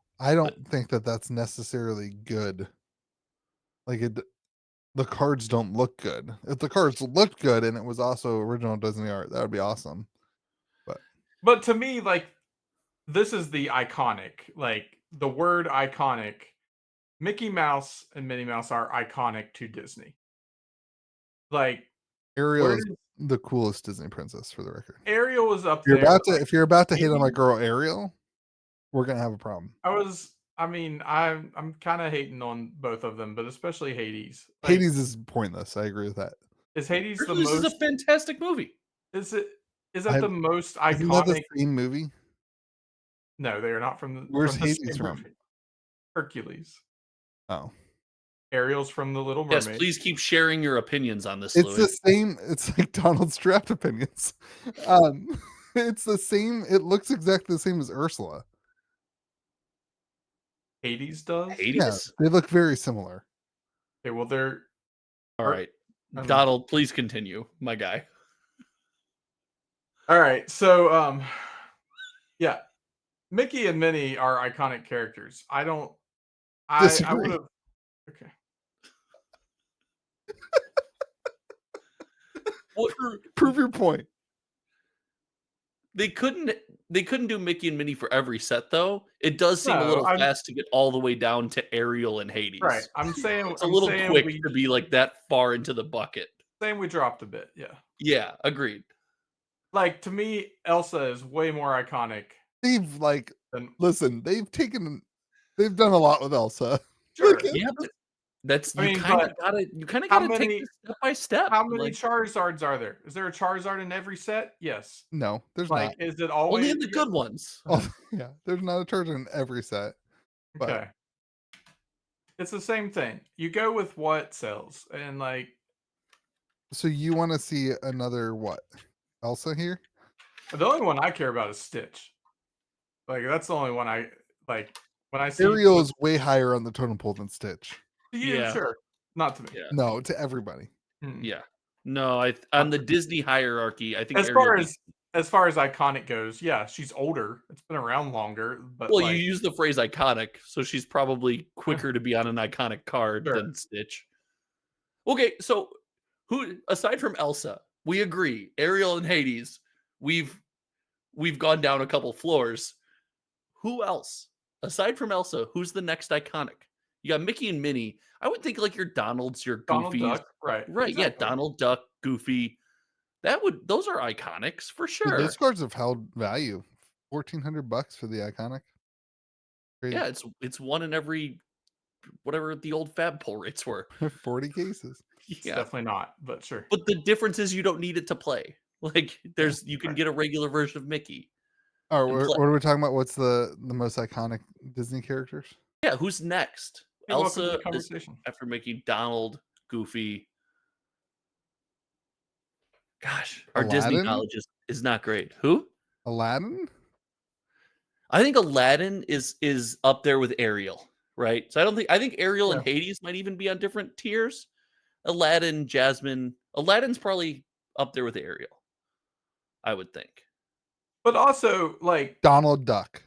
think that that's necessarily good. Like the cards don't look good. If the cards looked good and it was also original Disney art, that would be awesome. But to me, like, this is the iconic. Like, the word iconic. Mickey Mouse and Minnie Mouse are iconic to Disney. Like, Ariel is the coolest Disney princess, for the record. Ariel was up there. there. If you're about to hate on my girl Ariel, we're gonna have a problem. I'm kind of hating on both of them, but especially Hades. Like, Hades is pointless. I agree with that. Is Hades the most? This is a fantastic movie. Is that the most iconic? Isn't that the same movie? No, they are not from the. Where's from the Hades from? Movie. Hercules. Oh. Ariel's from The Little Mermaid. Yes, please keep sharing your opinions on this. It's Louis. the same. It's like Donald's draft opinions. It's the same. It looks exactly the same as Ursula. Hades does? Hades? Yeah, they look very similar. Okay, well, they're... All right. Donald, please continue, my guy. All right, so, yeah. Mickey and Minnie are iconic characters. I don't... I would have... Okay. Prove your point. They couldn't do Mickey and Minnie for every set, though. It does seem a little fast to get all the way down to Ariel and Hades. Right. I'm saying it's a little quick to be like that far into the bucket. Saying we dropped a bit, yeah. Yeah, agreed. Like, to me, Elsa is way more iconic. They've they've done a lot with Elsa. Sure. Yeah, but you kind of gotta take this step by step. How many Charizards are there? Is there a Charizard in every set? Yes. No, there's not. Is it always only in the good ones? Oh, yeah, there's not a Charizard in every set. But... Okay. It's the same thing. You go with what sells, and like. So you want to see another what? Elsa here? The only one I care about is Stitch. Like, that's the only one I like. When I see Ariel is way higher on the totem pole than Stitch. Yeah, sure. Not to me. Yeah. No, to everybody. Yeah. No, on the Disney hierarchy, I think as far as iconic goes, yeah, she's older. It's been around longer, but you use the phrase iconic, so she's probably quicker to be on an iconic card than Stitch. Okay, so who aside from Elsa, we agree, Ariel and Hades, we've gone down a couple floors. Who else? Aside from Elsa, who's the next iconic? You got Mickey and Minnie. I would think like your Donalds, your Goofies. Donald Duck, right. Exactly. Yeah, Donald Duck, Goofy. Those are iconics for sure. Those cards have held value. $1,400 for the iconic. Crazy. Yeah, it's one in every whatever the old fab pull rates were. 40 cases. It's definitely not, but sure. But the difference is you don't need it to play. Like you can get a regular version of Mickey. All right, what are we talking about? What's the most iconic Disney characters? Yeah, who's next? Hey, welcome to Elsa the conversation. after Mickey, Donald, Goofy. Gosh, our Disney knowledge is not great. Who? Aladdin? I think Aladdin is up there with Ariel, right? So I think Ariel and Hades might even be on different tiers. Aladdin, Jasmine. Aladdin's probably up there with Ariel, I would think. But also, like Donald Duck.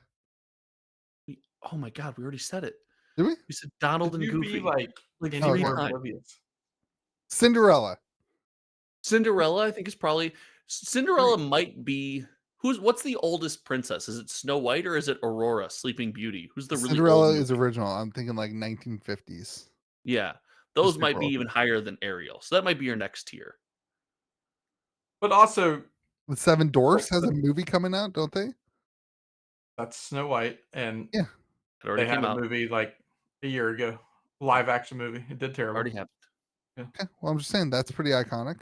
Oh my God, we already said it. Did we? We said Donald and Goofy. Like 3 times. Cinderella. Cinderella, I think, is probably Cinderella might be what's the oldest princess? Is it Snow White or is it Aurora, Sleeping Beauty? Who's the really Cinderella old is original. I'm thinking like 1950s. Yeah. Those might be even higher than Ariel. So that might be your next tier. But also The Seven Dwarfs has a movie coming out, don't they? That's Snow White, and it already they had a movie like a year ago, live action movie. It did terrible. Already happened. Yeah. Okay. Well, I'm just saying that's pretty iconic.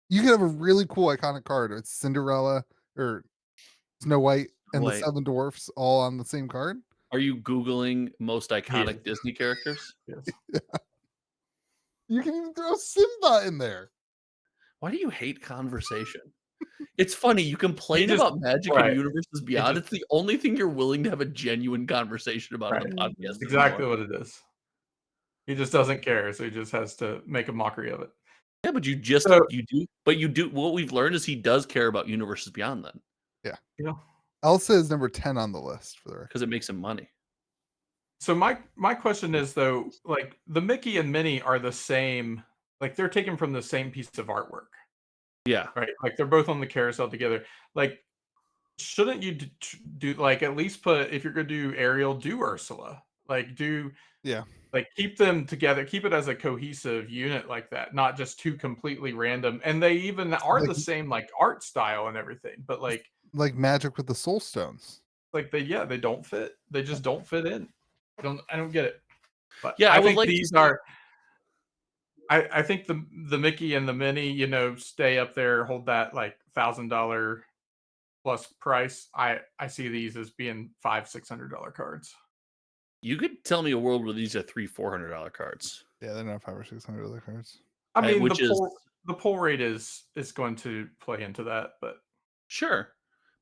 You could have a really cool iconic card. It's Cinderella or Snow White and the Seven Dwarfs all on the same card. Are you Googling most iconic Disney characters? Yes. Yeah. You can even throw Simba in there. Why do you hate conversation? It's funny. You complain about Magic and Universes Beyond. It's the only thing you're willing to have a genuine conversation about on a podcast. Exactly what it is. He just doesn't care, so he just has to make a mockery of it. Yeah, but you do. What we've learned is he does care about Universes Beyond. Then, yeah. Elsa is number 10 on the list for the record because it makes him money. So my question is though, like the Mickey and Minnie are the same. Like they're taken from the same piece of artwork. Yeah. Right. Like they're both on the carousel together. Like, shouldn't you do like at least put, if you're going to do Ariel, do Ursula, like like keep them together, keep it as a cohesive unit like that, not just two completely random. And they even are the same like art style and everything, but like Magic with the Soul Stones. Like they don't fit. They just don't fit in. I don't get it. But yeah, I think these are. I think the Mickey and the Minnie, stay up there, hold that like $1,000 plus price. I see these as being $500-$600 cards. You could tell me a world where these are $300-$400 cards. Yeah, they're not $500 or $600 cards. I mean, the pull rate is going to play into that, but sure.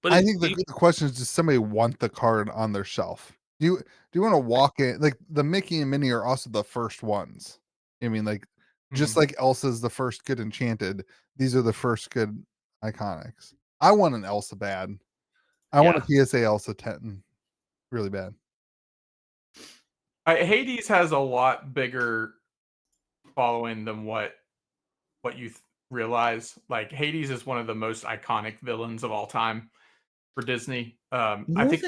But I think the question is, does somebody want the card on their shelf? Do you want to walk in? Like the Mickey and Minnie are also the first ones. I mean, like just like Elsa's the first good Enchanted, these are the first good iconics. I want an Elsa bad. I want a PSA Elsa 10 really bad. Hades has a lot bigger following than what you realize. Like Hades is one of the most iconic villains of all time for Disney. I think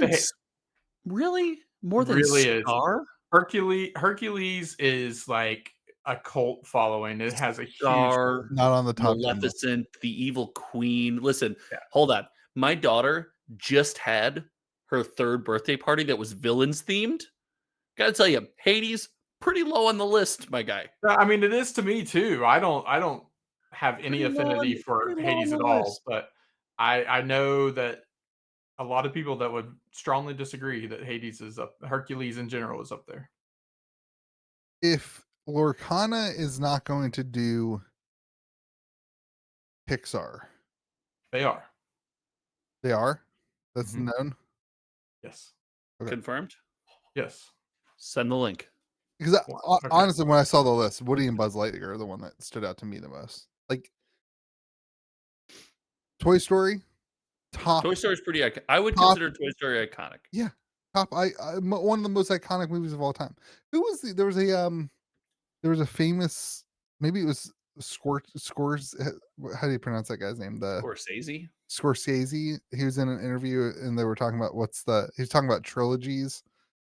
more than Scar? Hercules is like a cult following. It has a huge not on the top. Maleficent, the Evil Queen. Listen, hold on. My daughter just had her 3rd birthday party that was villains themed. Gotta tell you, Hades pretty low on the list, my guy. I mean, it is to me too. I don't have any affinity for Hades at all, but I know that a lot of people that would strongly disagree that Hades is up. Hercules in general is up there. If Lorcana is not going to do Pixar, they are. They are? That's known? Yes. Okay. Confirmed? Yes. Send the link. Because honestly, when I saw the list, Woody and Buzz Lightyear are the one that stood out to me the most. Like Toy Story, top. Toy Story is pretty iconic. I would consider Toy Story iconic. Yeah, top. One of the most iconic movies of all time. Who was there was a famous, maybe it was Scores. How do you pronounce that guy's name? Scorsese. He was in an interview and they were talking about he was talking about trilogies.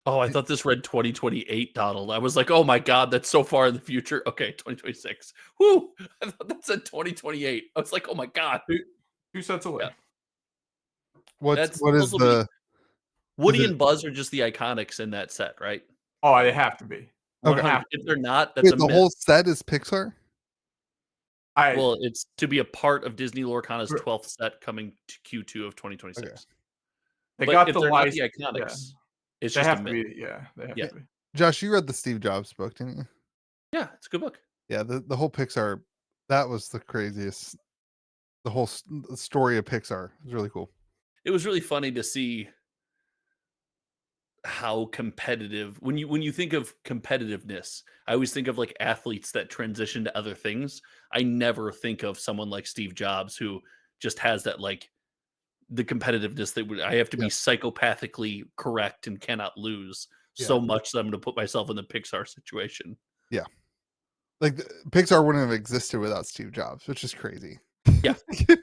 Oh, I thought this read 2028, Donald. I was like, oh my God, that's so far in the future. Okay, 2026. Whoo! I thought that said 2028. I was like, oh my God. 2 sets away. Yeah. What is the Woody and Buzz are just the iconics in that set, right? Oh, they have to be. Okay. If they're not, that's the whole set is Pixar? Well, it's to be a part of Disney Lorcana's 12th set coming to Q2 of 2026. Okay. They but got if the they're not the license. Iconics, it's They just have a to myth. be. Yeah, they have to be. Josh, you read the Steve Jobs book, didn't you? Yeah, it's a good book. Yeah, the whole Pixar, that was the craziest. The whole story of Pixar is really cool. It was really funny to see how competitive, when you think of competitiveness, I always think of like athletes that transition to other things. I never think of someone like Steve Jobs who just has that, like, the competitiveness that I have to be psychopathically correct and cannot lose so much that I'm going to put myself in the Pixar situation. Yeah. Like Pixar wouldn't have existed without Steve Jobs, which is crazy. Yeah.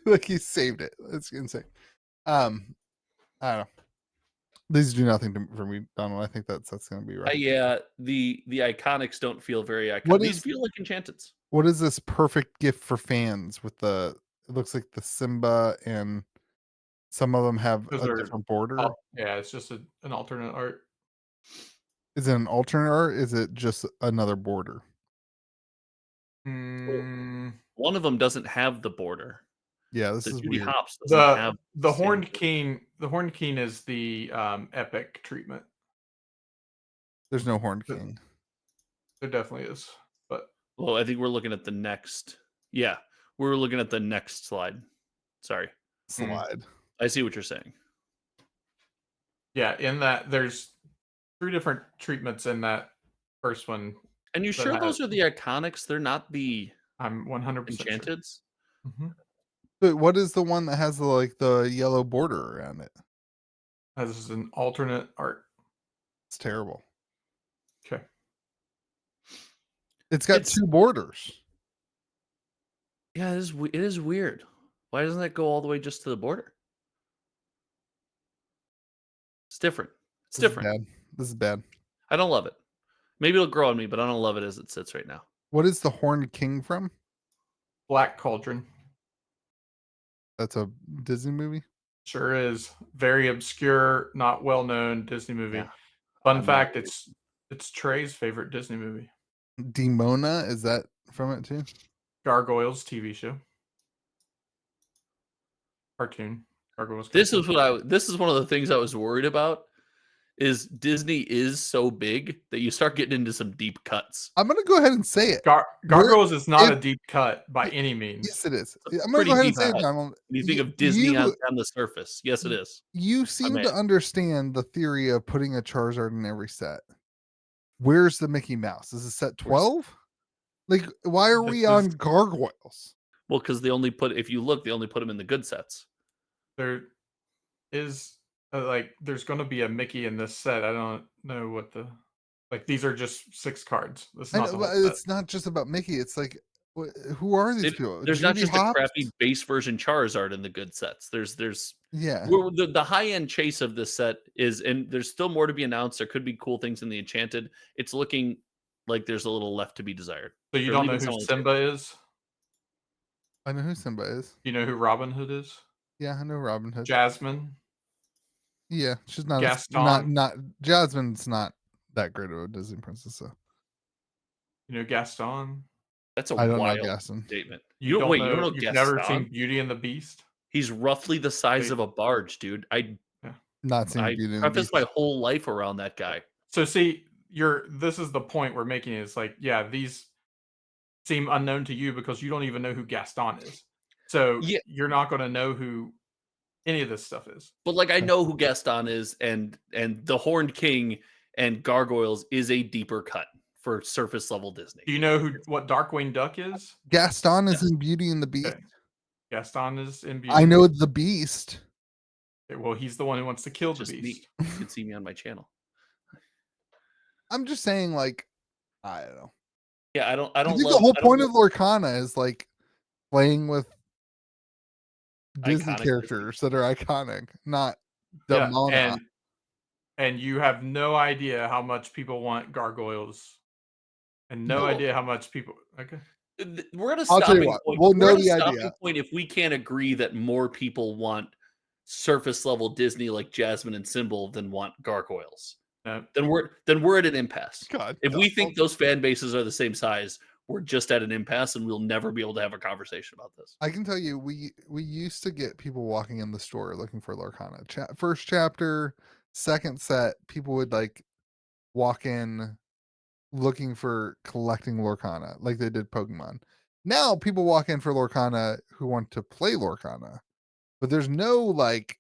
Like he saved it. It's insane. I don't know. These do nothing for me, Donald. I think that's going to be right. Yeah, the Iconics don't feel very iconic. These feel like Enchanteds. What is this perfect gift for fans with it looks like the Simba, and some of them have a different border. Yeah, it's just an alternate art. Is it an alternate art? Is it just another border? One of them doesn't have the border. Yeah, this is Judy weird. Hopps doesn't have the Horned King. The Horned King is the epic treatment. There's no Horned King. There definitely is, but I think we're looking at the next. Yeah, we're looking at the next slide. Sorry, slide. I see what you're saying. Yeah, in that there's 3 different treatments in that first one. And you sure those are the Iconics? They're not the. I'm 100% Enchanteds. Sure. Mm-hmm. But what is the one that has the yellow border around it? This is an alternate art. It's terrible. Okay. It's got 2 borders. Yeah, it is weird. Why doesn't that go all the way just to the border? It's different. It's different. This is bad. I don't love it. Maybe it'll grow on me, but I don't love it as it sits right now. What is the Horned King from? Black Cauldron. That's a Disney movie? Sure is. Very obscure, not well known Disney movie. Yeah. Fun fact, it's Trey's favorite Disney movie. Demona, is that from it too? Gargoyles TV show. Cartoon. Gargoyles. This is one of the things I was worried about. Is Disney is so big that you start getting into some deep cuts. I'm going to go ahead and say it. Gargoyles is not a deep cut by any means. Yes, it is. I'm going to go ahead and say it, Donald. You think of Disney on the surface. Yes, it is. You seem to understand the theory of putting a Charizard in every set. Where's the Mickey Mouse? Is it set 12? Like, why are we on Gargoyles? Well, because they only put them in the good sets. There is... there's going to be a Mickey in this set. I don't know what these are just 6 cards. It's not just about Mickey. It's like, who are these people? There's not just a crappy base version Charizard in the good sets. There's the high end chase of this set is, and there's still more to be announced. There could be cool things in the Enchanted. It's looking like there's a little left to be desired. So you don't know who Simba is? I know who Simba is. You know who Robin Hood is? Yeah, I know Robin Hood. Jasmine. Yeah, she's not Gaston. not Jasmine's not that great of a Disney princess. So. You know Gaston? That's a wild statement. You don't know You've never seen Beauty and the Beast? He's roughly the size of a barge, dude. Not seen Beauty and the Beast. I prefaced my whole life around that guy. So see, this is the point we're making is these seem unknown to you because you don't even know who Gaston is. So you're not going to know who any of this stuff is. But I know who Gaston is, and the Horned King and Gargoyles is a deeper cut for surface level Disney. Do you know what Darkwing Duck is? Gaston is in Beauty and the Beast. Okay. Gaston is in Beauty. I know the Beast. Okay, well, he's the one who wants to kill the Beast. You can see me on my channel. I'm just saying, I don't know. Yeah, I don't. I think the whole point of Lorcana is playing with Disney characters that are iconic, not Demona. And you have no idea how much people want Gargoyles, and no idea how much people. Okay, we're at a stopping point. We'll know the idea. Point if we can't agree that more people want surface level Disney like Jasmine and Symbol than want Gargoyles. No. Then we're at an impasse. God, if we think those fan bases are the same size, we're just at an impasse and we'll never be able to have a conversation about this. I can tell you, we used to get people walking in the store looking for Lorcana. First chapter, second set, people would like walk in looking for collecting Lorcana, like they did Pokemon. Now people walk in for Lorcana who want to play Lorcana, but there's no like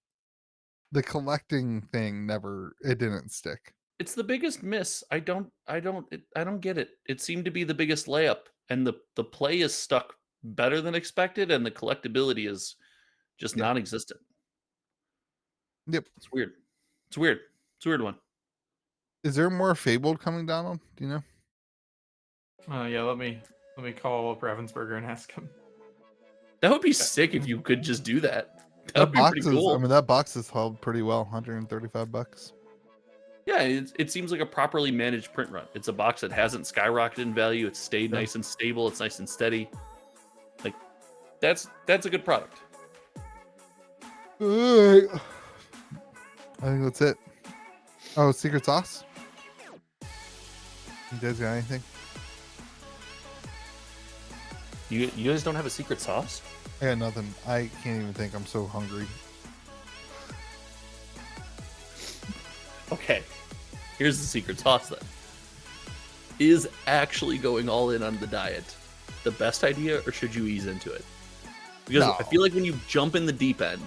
the collecting thing. It didn't stick. It's the biggest miss. I don't get it. It seemed to be the biggest layup, and the play is stuck better than expected, and the collectability is just non-existent. Yep. It's weird. It's weird. It's a weird one. Is there more Fabled coming, Donald? Do you know? Yeah, let me call up Ravensburger and ask him. That would be sick if you could just do that. That box pretty cool. I mean, that box is held pretty well, $135. Yeah, it seems like a properly managed print run. It's a box that hasn't skyrocketed in value. It's stayed nice and stable. It's nice and steady. Like, that's a good product. All right. I think that's it. Oh, secret sauce? You guys got anything? You guys don't have a secret sauce? I got nothing. I can't even think. I'm so hungry. Okay. Here's the secret sauce then. Is actually going all in on the diet the best idea, or should you ease into it? Because I feel like when you jump in the deep end,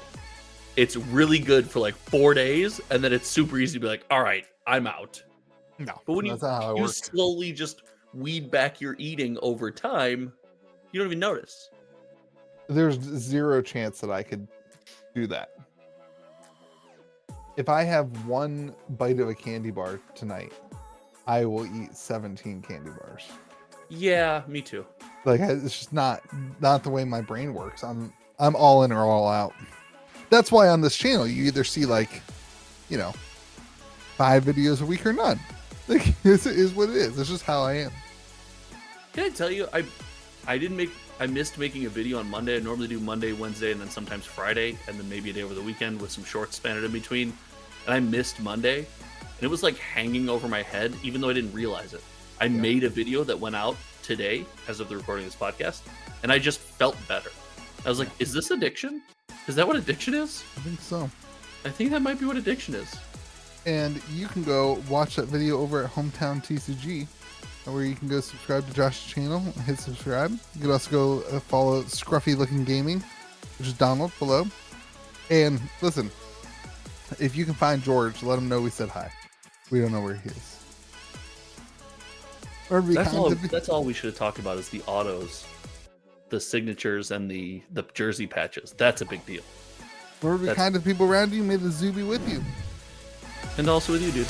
it's really good for like 4 days, and then it's super easy to be like, all right, I'm out. No. But when you slowly just weed back your eating over time, you don't even notice. There's zero chance that I could do that. If I have one bite of a candy bar tonight, I will eat 17 candy bars. Yeah, me too. Like, it's just not the way my brain works. I'm all in or all out. That's why on this channel you either see like, 5 videos a week or none. Like, it is what it is. It's just how I am. Can I tell you, I missed making a video on Monday. I normally do Monday, Wednesday, and then sometimes Friday, and then maybe a day over the weekend with some shorts spanned in between. And I missed Monday, and it was like hanging over my head, even though I didn't realize it. I made a video that went out today as of the recording of this podcast, and I just felt better. I was like, is this addiction? Is that what addiction is? I think so. I think that might be what addiction is. And you can go watch that video over at Hometown TCG, where you can go subscribe to Josh's channel and hit subscribe. You can also go follow Scruffy Looking Gaming, which is Donald below. And listen, if you can find George, let him know we said hi. We don't know where he is. That's all we should have talked about is the autos, the signatures, and the jersey patches. That's a big deal. Remember to be kind to people around you. May the zoo be with you. And also with you, dude.